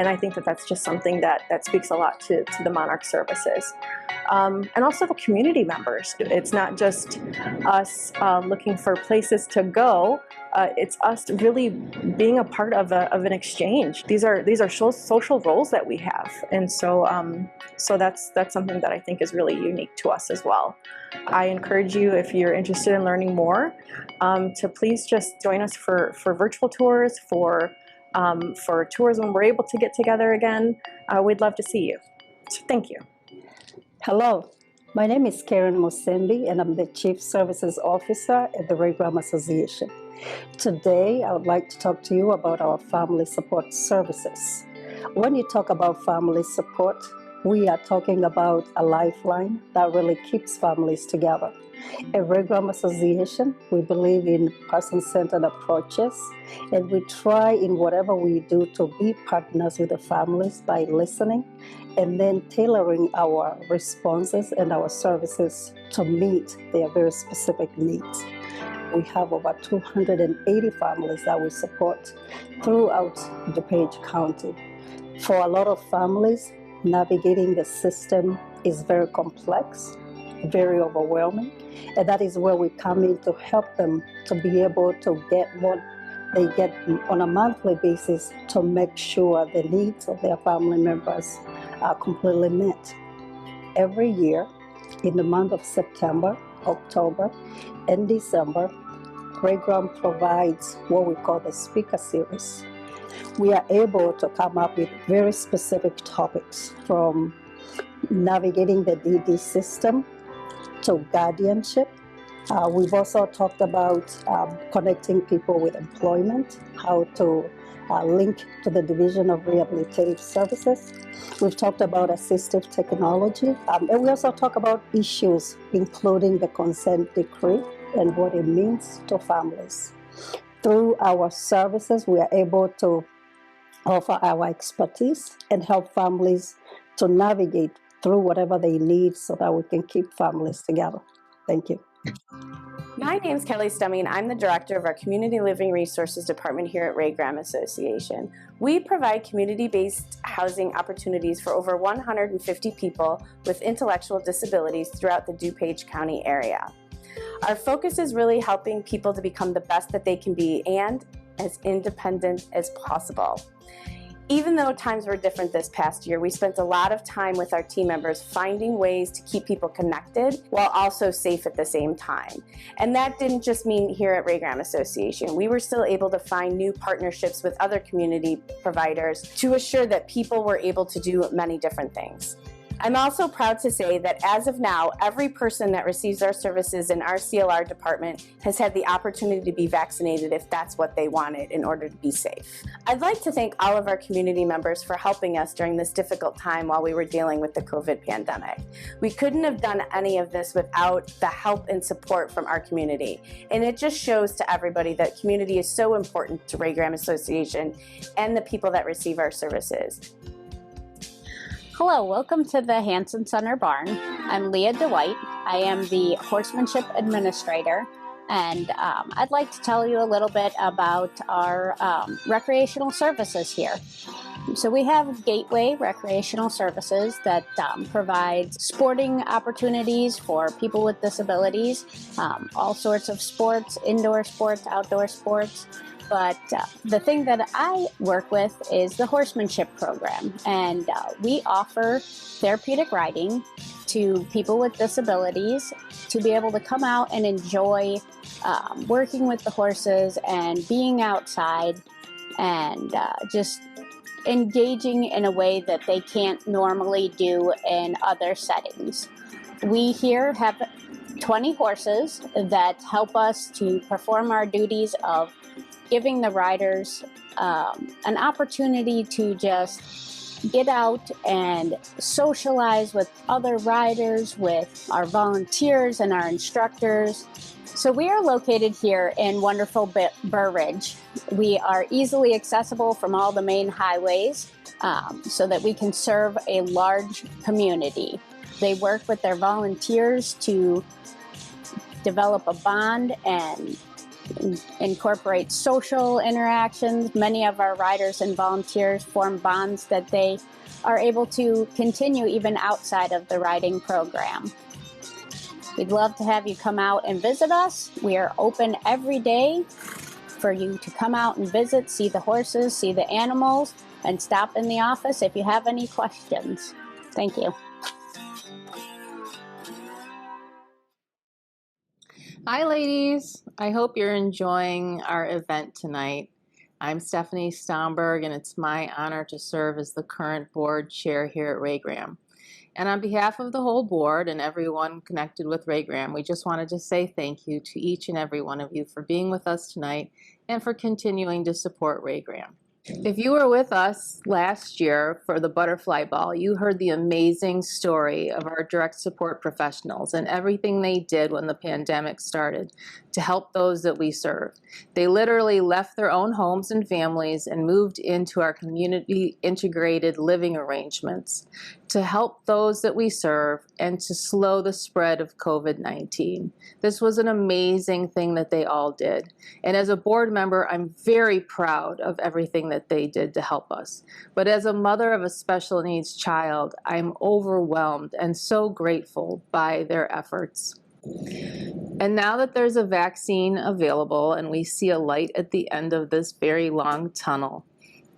I think that that's just something that speaks a lot to the Monarch services. And also the community members. It's not just us looking for places to go. It's us really being a part of an exchange. These are social roles that we have, and so that's something that I think is really unique to us as well. I encourage you, if you're interested in learning more, to please just join us for virtual tours, for tours when we're able to get together again. We'd love to see you. So thank you. Hello, my name is Karen Mosembi, and I'm the Chief Services Officer at the Ray Graham Association. Today, I would like to talk to you about our family support services. When you talk about family support, we are talking about a lifeline that really keeps families together. At Red Graham Association, we believe in person-centered approaches, and we try in whatever we do to be partners with the families by listening and then tailoring our responses and our services to meet their very specific needs. We have over 280 families that we support throughout DuPage County. For a lot of families, navigating the system is very complex, very overwhelming, and that is where we come in to help them to be able to get what they get on a monthly basis to make sure the needs of their family members are completely met. Every year, in the month of September, October, and December, Red Graham provides what we call the speaker series. We are able to come up with very specific topics, from navigating the DD system to guardianship. We've also talked about connecting people with employment, how to link to the Division of Rehabilitative Services. We've talked about assistive technology, and we also talk about issues including the consent decree and what it means to families. Through our services, we are able to offer our expertise and help families to navigate through whatever they need so that we can keep families together. Thank you. My name is Kelly Stumming. I'm the director of our Community Living Resources Department here at Ray Graham Association. We provide community-based housing opportunities for over 150 people with intellectual disabilities throughout the DuPage County area. Our focus is really helping people to become the best that they can be and as independent as possible. Even though times were different this past year, we spent a lot of time with our team members finding ways to keep people connected while also safe at the same time. And that didn't just mean here at Ray Graham Association. We were still able to find new partnerships with other community providers to assure that people were able to do many different things. I'm also proud to say that as of now, every person that receives our services in our CLR department has had the opportunity to be vaccinated if that's what they wanted in order to be safe. I'd like to thank all of our community members for helping us during this difficult time while we were dealing with the COVID pandemic. We couldn't have done any of this without the help and support from our community. And it just shows to everybody that community is so important to Ray Graham Association and the people that receive our services. Hello, welcome to the Hanson Center Barn. I'm Leah DeWhite. I am the Horsemanship Administrator, and I'd like to tell you a little bit about our recreational services here. So we have Gateway Recreational Services that provides sporting opportunities for people with disabilities, all sorts of sports, indoor sports, outdoor sports. But the thing that I work with is the horsemanship program, and we offer therapeutic riding to people with disabilities to be able to come out and enjoy working with the horses and being outside and just engaging in a way that they can't normally do in other settings. We here have 20 horses that help us to perform our duties of giving the riders an opportunity to just get out and socialize with other riders, with our volunteers and our instructors. So we are located here in wonderful Burr Ridge. We are easily accessible from all the main highways so that we can serve a large community. They work with their volunteers to develop a bond and incorporate social interactions. Many of our riders and volunteers form bonds that they are able to continue even outside of the riding program. We'd love to have you come out and visit us. We are open every day for you to come out and visit, see the horses, see the animals, and stop in the office if you have any questions. Thank you. Hi ladies, I hope you're enjoying our event tonight. I'm Stephanie Stomberg, and it's my honor to serve as the current board chair here at Ray Graham. And on behalf of the whole board and everyone connected with Ray Graham, we just wanted to say thank you to each and every one of you for being with us tonight and for continuing to support Ray Graham. If you were with us last year for the Butterfly Ball, you heard the amazing story of our direct support professionals and everything they did when the pandemic started to help those that we serve. They literally left their own homes and families and moved into our community integrated living arrangements to help those that we serve and to slow the spread of COVID-19. This was an amazing thing that they all did. And as a board member, I'm very proud of everything that they did to help us. But as a mother of a special needs child, I'm overwhelmed and so grateful by their efforts. And now that there's a vaccine available and we see a light at the end of this very long tunnel,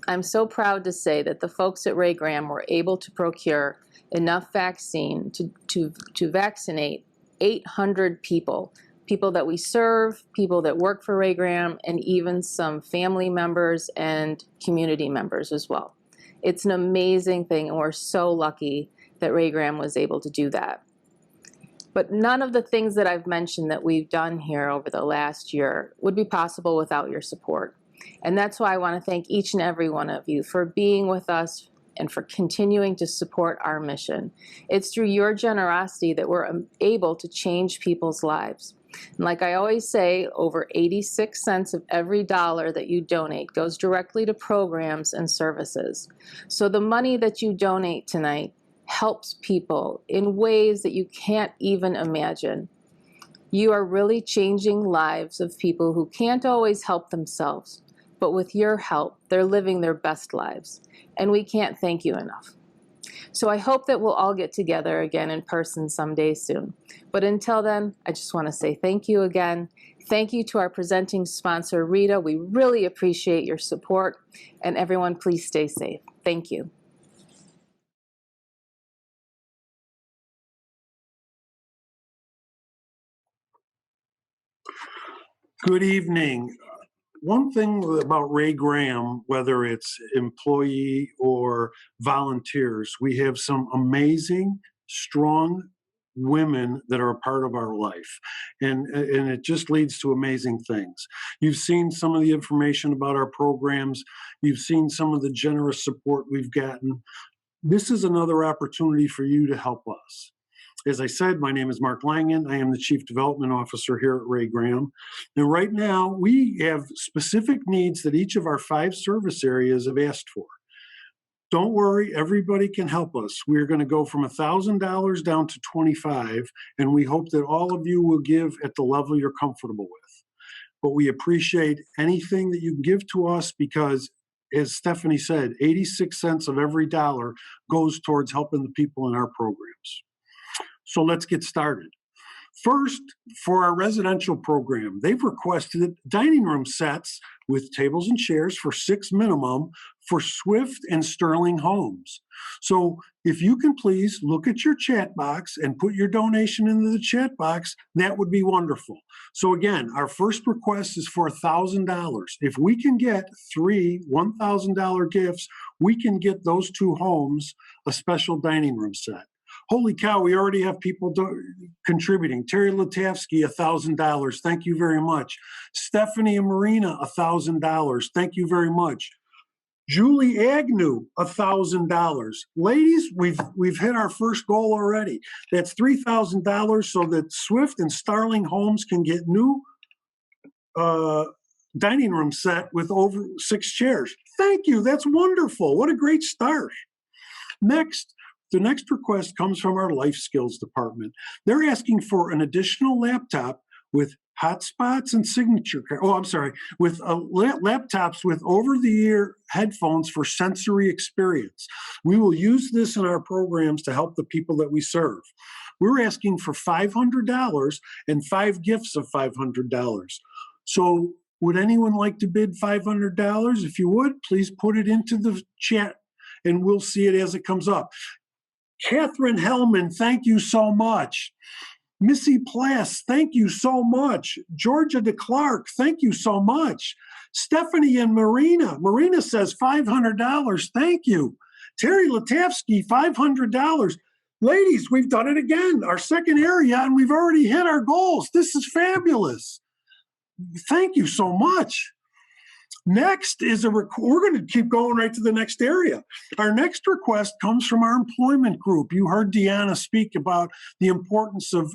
I'm so proud to say that the folks at Ray Graham were able to procure enough vaccine to vaccinate 800 people that we serve, people that work for Ray Graham, and even some family members and community members as well. It's an amazing thing, and we're so lucky that Ray Graham was able to do that. But none of the things that I've mentioned that we've done here over the last year would be possible without your support. And that's why I want to thank each and every one of you for being with us and for continuing to support our mission. It's through your generosity that we're able to change people's lives. And like I always say, over 86 cents of every dollar that you donate goes directly to programs and services. So the money that you donate tonight helps people in ways that you can't even imagine. You are really changing lives of people who can't always help themselves, but with your help, they're living their best lives. And we can't thank you enough. So I hope that we'll all get together again in person someday soon. But until then, I just want to say thank you again. Thank you to our presenting sponsor, Rita. We really appreciate your support. And everyone, please stay safe. Thank you. Good evening. One thing about Ray Graham, whether it's employee or volunteers, we have some amazing, strong women that are a part of our life. And it just leads to amazing things. You've seen some of the information about our programs. You've seen some of the generous support we've gotten. This is another opportunity for you to help us. As I said, my name is Mark Langen. I am the Chief Development Officer here at Ray Graham. And right now, we have specific needs that each of our 5 service areas have asked for. Don't worry, everybody can help us. We're going to go from $1,000 down to $25,000, and we hope that all of you will give at the level you're comfortable with. But we appreciate anything that you give to us because, as Stephanie said, 86 cents of every dollar goes towards helping the people in our programs. So let's get started. First, for our residential program, they've requested dining room sets with tables and chairs for 6 minimum for Swift and Sterling Homes. So if you can please look at your chat box and put your donation into the chat box, that would be wonderful. So again, our first request is for $1,000. If we can get 3 $1,000 gifts, we can get those 2 homes a special dining room set. Holy cow, we already have people contributing. Terry Latavsky, $1,000. Thank you very much. Stephanie and Marina, $1,000. Thank you very much. Julie Agnew, $1,000. Ladies, we've hit our first goal already. That's $3,000 so that Swift and Starling Homes can get new dining room set with over 6 chairs. Thank you. That's wonderful. What a great start. The next request comes from our Life Skills Department. They're asking for an additional laptop with hotspots and signature. With laptops with over-the-ear headphones for sensory experience. We will use this in our programs to help the people that we serve. We're asking for $500 and 5 gifts of $500. So would anyone like to bid $500? If you would, please put it into the chat and we'll see it as it comes up. Catherine Hellman, thank you so much. Missy Plass, thank you so much. Georgia DeClark, thank you so much. Stephanie and Marina. Marina says $500. Thank you. Terry Latavsky, $500. Ladies, we've done it again. Our second area, and we've already hit our goals. This is fabulous. Thank you so much. Next is we're going to keep going right to the next area. Our next request comes from our employment group. You heard Deanna speak about the importance of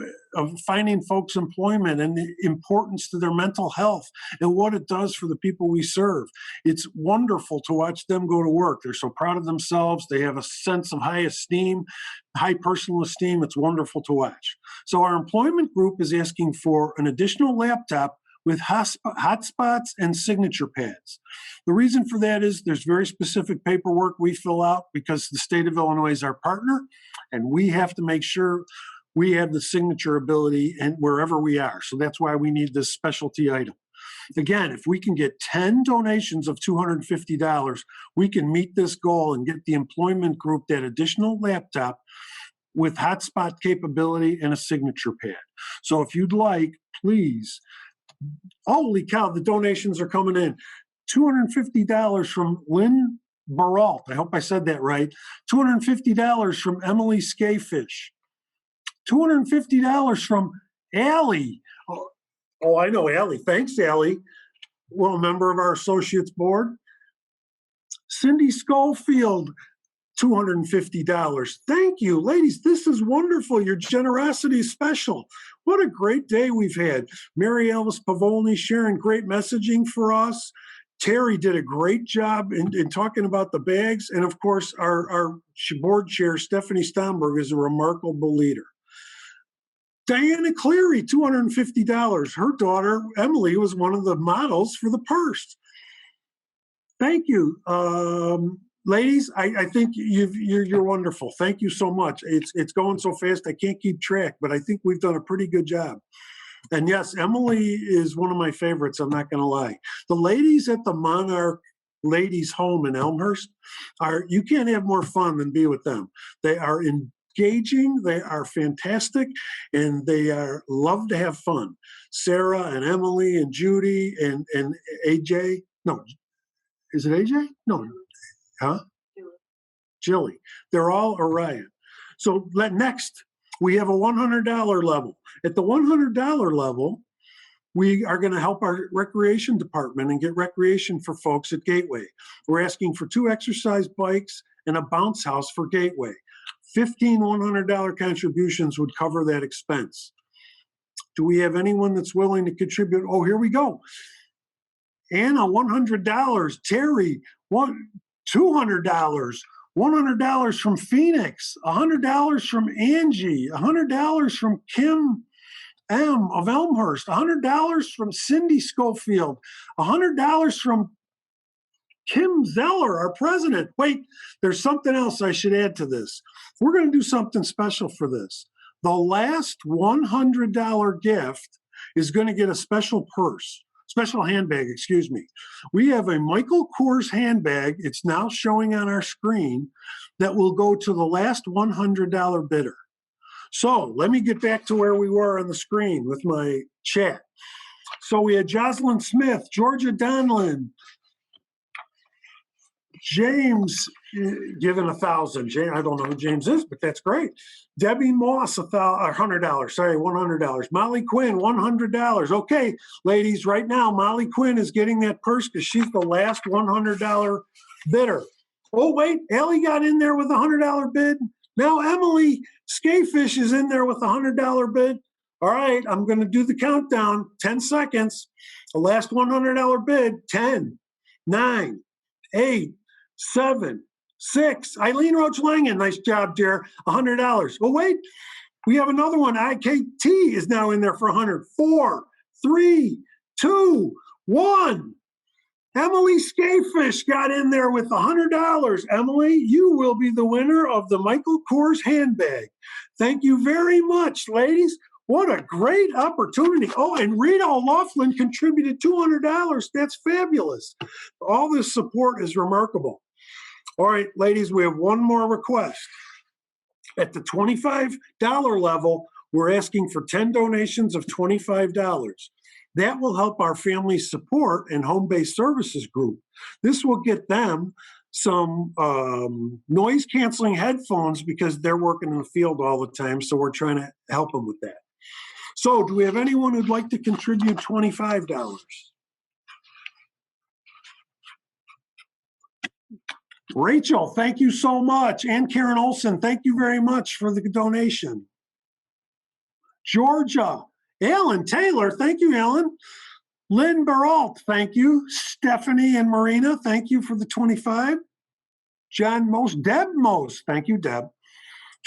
finding folks employment and the importance to their mental health and what it does for the people we serve. It's wonderful to watch them go to work. They're so proud of themselves. They have a sense of high esteem, high personal esteem. It's wonderful to watch. So our employment group is asking for an additional laptop with hotspots and signature pads. The reason for that is there's very specific paperwork we fill out because the state of Illinois is our partner, and we have to make sure we have the signature ability and wherever we are. So that's why we need this specialty item. Again, if we can get 10 donations of $250, we can meet this goal and get the employment group that additional laptop with hotspot capability and a signature pad. So if you'd like, please. Holy cow, the donations are coming in. $250 from Lynn Baralt. I hope I said that right. $250 from Emily Skafish. $250 from Allie. Oh, I know Allie. Thanks, Allie. Well, member of our associates board. Cindy Schofield, $250. Thank you, ladies. This is wonderful. Your generosity is special. What a great day we've had. Mary Alice Pavolny sharing great messaging for us. Terry did a great job in talking about the bags. And of course, our board chair, Stephanie Stomberg, is a remarkable leader. Diana Cleary, $250. Her daughter, Emily, was one of the models for the purse. Thank you. Ladies, I think you're wonderful. Thank you so much. It's going so fast, I can't keep track, but I think we've done a pretty good job. And yes, Emily is one of my favorites, I'm not going to lie. The ladies at the Monarch Ladies Home in Elmhurst, you can't have more fun than be with them. They are engaging, they are fantastic, and they love to have fun. Sarah and Emily and Judy and AJ. No, is it AJ? No. Huh? Jilly. They're all Orion. So next, we have a $100 level. At the $100 level, we are going to help our recreation department and get recreation for folks at Gateway. We're asking for 2 exercise bikes and a bounce house for Gateway. 15 $100 contributions would cover that expense. Do we have anyone that's willing to contribute? Oh, here we go. Anna, $100. Terry, $200. $100 from Phoenix, $100 from Angie, $100 from Kim M of Elmhurst, $100 from Cindy Schofield, $100 from Kim Zeller, our president. Wait, there's something else I should add to this. We're going to do something special for this. The last $100 gift is going to get a special purse. Special handbag, excuse me. We have a Michael Kors handbag. It's now showing on our screen that will go to the last $100 bidder. So let me get back to where we were on the screen with my chat. So we had Jocelyn Smith, Georgia Donlin, James given $1,000. I don't know who James is, but that's great. Debbie Moss, $100. Sorry, $100. Molly Quinn, $100. Okay, ladies, right now Molly Quinn is getting that purse because she's the last $100 bidder. Oh wait, Allie got in there with a $100 bid. Now Emily Skafish is in there with a $100 bid. All right, I'm going to do the countdown. 10 seconds. The last $100 bid. 10, 9, 8, 7, 6. Eileen Roach Langen, nice job, dear. $100. Oh, wait, we have another one. IKT is now in there for 100. 4, 3, 2, 1. Emily Skafish got in there with $100. Emily, you will be the winner of the Michael Kors handbag. Thank you very much, ladies. What a great opportunity. Oh, and Rita O'Loughlin contributed $200. That's fabulous. All this support is remarkable. All right, ladies, we have one more request. At the $25 level, we're asking for 10 donations of $25. That will help our family support and home-based services group. This will get them some noise-canceling headphones because they're working in the field all the time, so we're trying to help them with that. So do we have anyone who'd like to contribute $25? Rachel, thank you so much. And Karen Olson, thank you very much for the donation. Georgia, Alan Taylor, thank you, Alan. Lynn Baralt, thank you. Stephanie and Marina, thank you for the 25. John Most, Deb Most, thank you, Deb,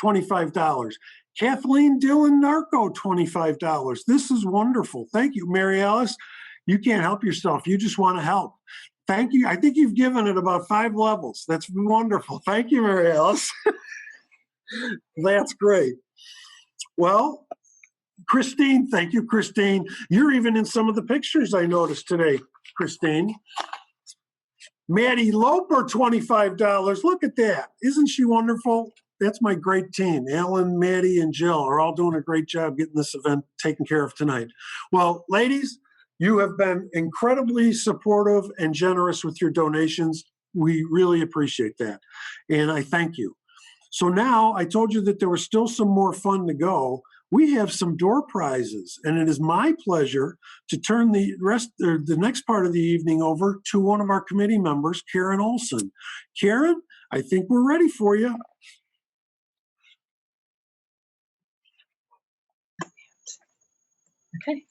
$25. Kathleen Dillon Narco, $25. This is wonderful. Thank you. Mary Alice, you can't help yourself. You just want to help. Thank you. I think you've given it about 5 levels. That's wonderful. Thank you, Mary Alice. That's great. Well, Christine, thank you, Christine. You're even in some of the pictures I noticed today, Christine. Maddie Loper, $25. Look at that. Isn't she wonderful? That's my great team. Alan, Maddie, and Jill are all doing a great job getting this event taken care of tonight. Well, ladies, you have been incredibly supportive and generous with your donations. We really appreciate that. And I thank you. So now I told you that there was still some more fun to go. We have some door prizes, and it is my pleasure to turn the next part of the evening over to one of our committee members, Karen Olson. Karen, I think we're ready for you. Okay.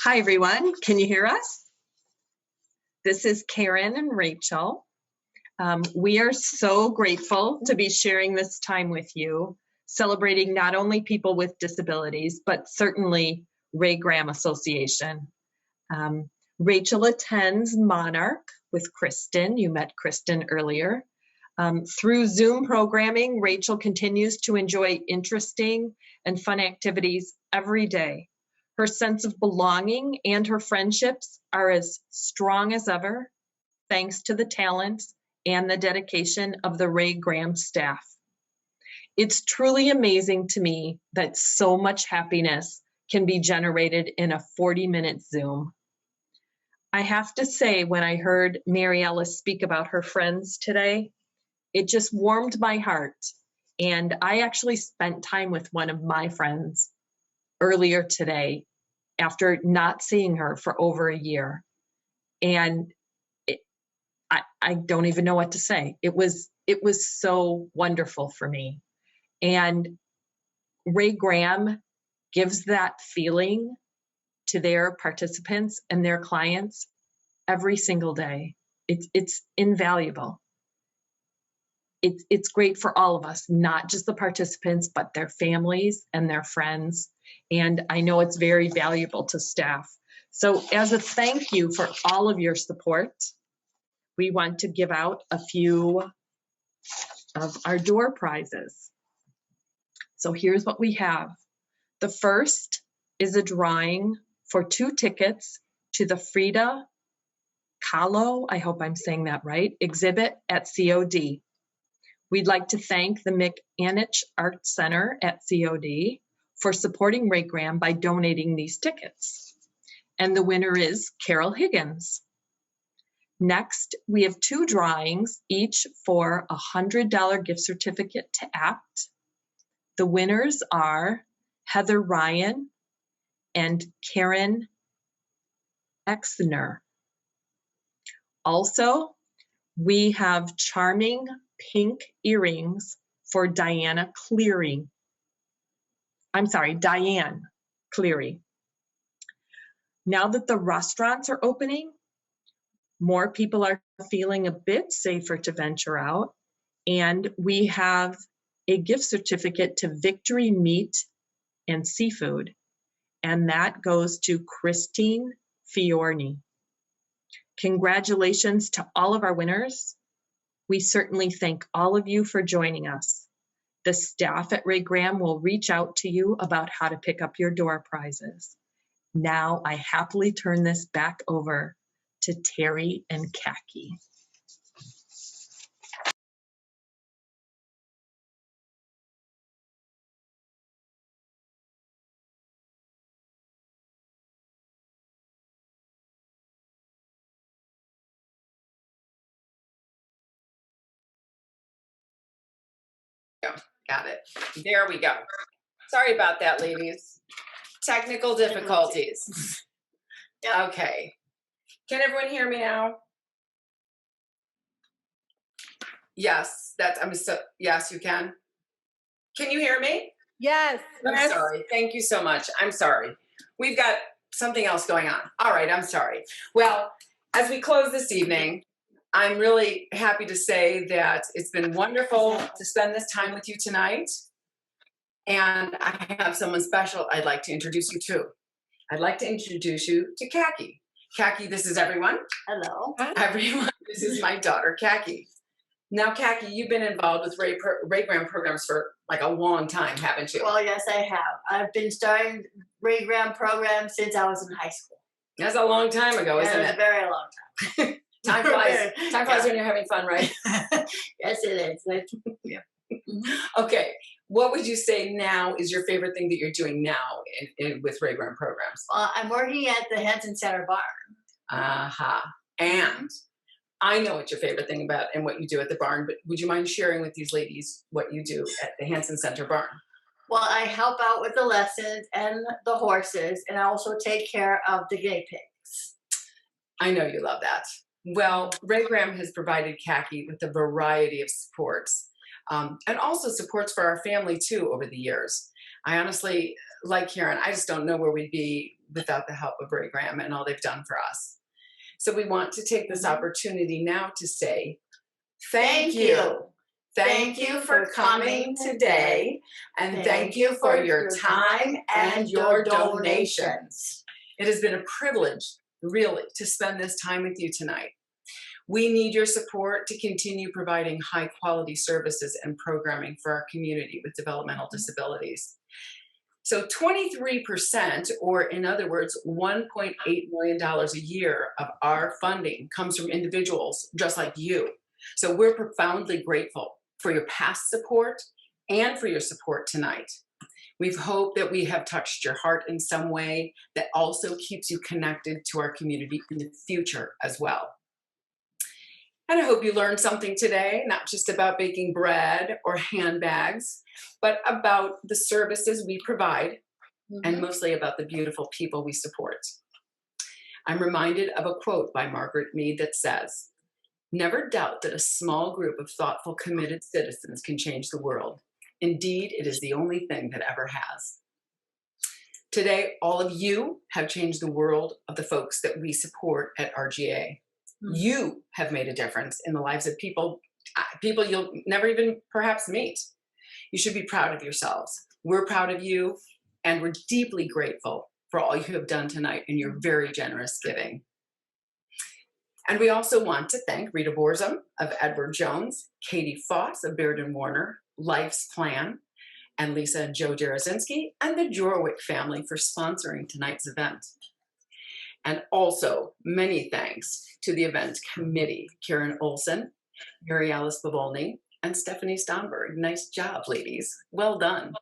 Hi, everyone. Can you hear us? This is Karen and Rachel. We are so grateful to be sharing this time with you, celebrating not only people with disabilities, but certainly Ray Graham Association. Rachel attends Monarch with Kristen. You met Kristen earlier. Through Zoom programming, Rachel continues to enjoy interesting and fun activities every day. Her sense of belonging and her friendships are as strong as ever, thanks to the talents and the dedication of the Ray Graham staff. It's truly amazing to me that so much happiness can be generated in a 40-minute Zoom. I have to say, when I heard Mary Alice speak about her friends today, it just warmed my heart. And I actually spent time with one of my friends earlier today after not seeing her for over a year. And I don't even know what to say. It was so wonderful for me. And Ray Graham gives that feeling to their participants and their clients every single day. It's invaluable. It's great for all of us, not just the participants, but their families and their friends. And I know it's very valuable to staff. So as a thank you for all of your support, we want to give out a few of our door prizes. So here's what we have. The first is a drawing for 2 tickets to the Frida Kahlo, I hope I'm saying that right, exhibit at COD. We'd like to thank the McAnich Art Center at COD for supporting Ray Graham by donating these tickets. And the winner is Carol Higgins. Next, we have 2 drawings, each for a $100 gift certificate to APT. The winners are Heather Ryan and Karen Exner. Also, we have charming pink earrings for Diane Cleary. Now that the restaurants are opening, more people are feeling a bit safer to venture out, and we have a gift certificate to Victory Meat and Seafood, and that goes to Christine Fiorni. Congratulations to all of our winners. We certainly thank all of you for joining us. The staff at Ray Graham will reach out to you about how to pick up your door prizes. Now I happily turn this back over to Terry and Khaki. Got it. There we go. Sorry about that, ladies. Technical difficulties. Okay. Can everyone hear me now? Yes, yes, you can. Can you hear me? Yes. I'm sorry. Thank you so much. I'm sorry. We've got something else going on. All right, I'm sorry. Well, as we close this evening, I'm really happy to say that it's been wonderful to spend this time with you tonight. And I have someone special I'd like to introduce you to. I'd like to introduce you to Khaki. Khaki, this is everyone. Hello. Everyone, this is my daughter, Khaki. Now, Khaki, you've been involved with Raygram programs for like a long time, haven't you? Well, yes, I have. I've been starting Raygram programs since I was in high school. That's a long time ago, isn't It's it? a very long time. Time flies. Time flies when you're having fun, right? Yes, it is. Yeah. Okay. What would you say now is your favorite thing that you're doing now with Raygram programs? I'm working at the Hanson Center Barn. Aha. And I know what your favorite thing about and what you do at the barn, but would you mind sharing with these ladies what you do at the Hanson Center Barn? Well, I help out with the lessons and the horses, and I also take care of the guinea pigs. I know you love that. Well, Raygram has provided Khaki with a variety of supports, and also supports for our family too over the years. I honestly, like Karen, I just don't know where we'd be without the help of Raygram and all they've done for us. So we want to take this opportunity now to say, thank you. Thank you for coming today, and thank you for your time and your donations. It has been a privilege, really, to spend this time with you tonight. We need your support to continue providing high-quality services and programming for our community with developmental disabilities. So 23%, or in other words, $1.8 million a year of our funding comes from individuals just like you. So we're profoundly grateful for your past support and for your support tonight. We hope that we have touched your heart in some way that also keeps you connected to our community in the future as well. And I hope you learned something today, not just about baking bread or handbags, but about the services we provide, and mostly about the beautiful people we support. I'm reminded of a quote by Margaret Mead that says, "Never doubt that a small group of thoughtful, committed citizens can change the world. Indeed, it is the only thing that ever has." Today, all of you have changed the world of the folks that we support at RGA. You have made a difference in the lives of people you'll never even perhaps meet. You should be proud of yourselves. We're proud of you, and we're deeply grateful for all you have done tonight and your very generous giving. And we also want to thank Rita Borzum of Edward Jones, Katie Foss of Baird & Warner, Life's Plan, and Lisa and Joe Jarozinski, and the Jorwick family for sponsoring tonight's event. And also many thanks to the event committee, Karen Olson, Mary Alice Bavolny, and Stephanie Stomberg. Nice job, ladies. Well done.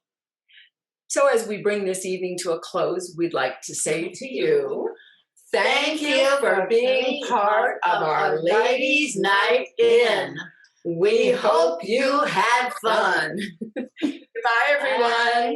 So as we bring this evening to a close, we'd like to say to you, thank you for being part of our Ladies' Night In. We hope you had fun. Goodbye, everyone. Bye.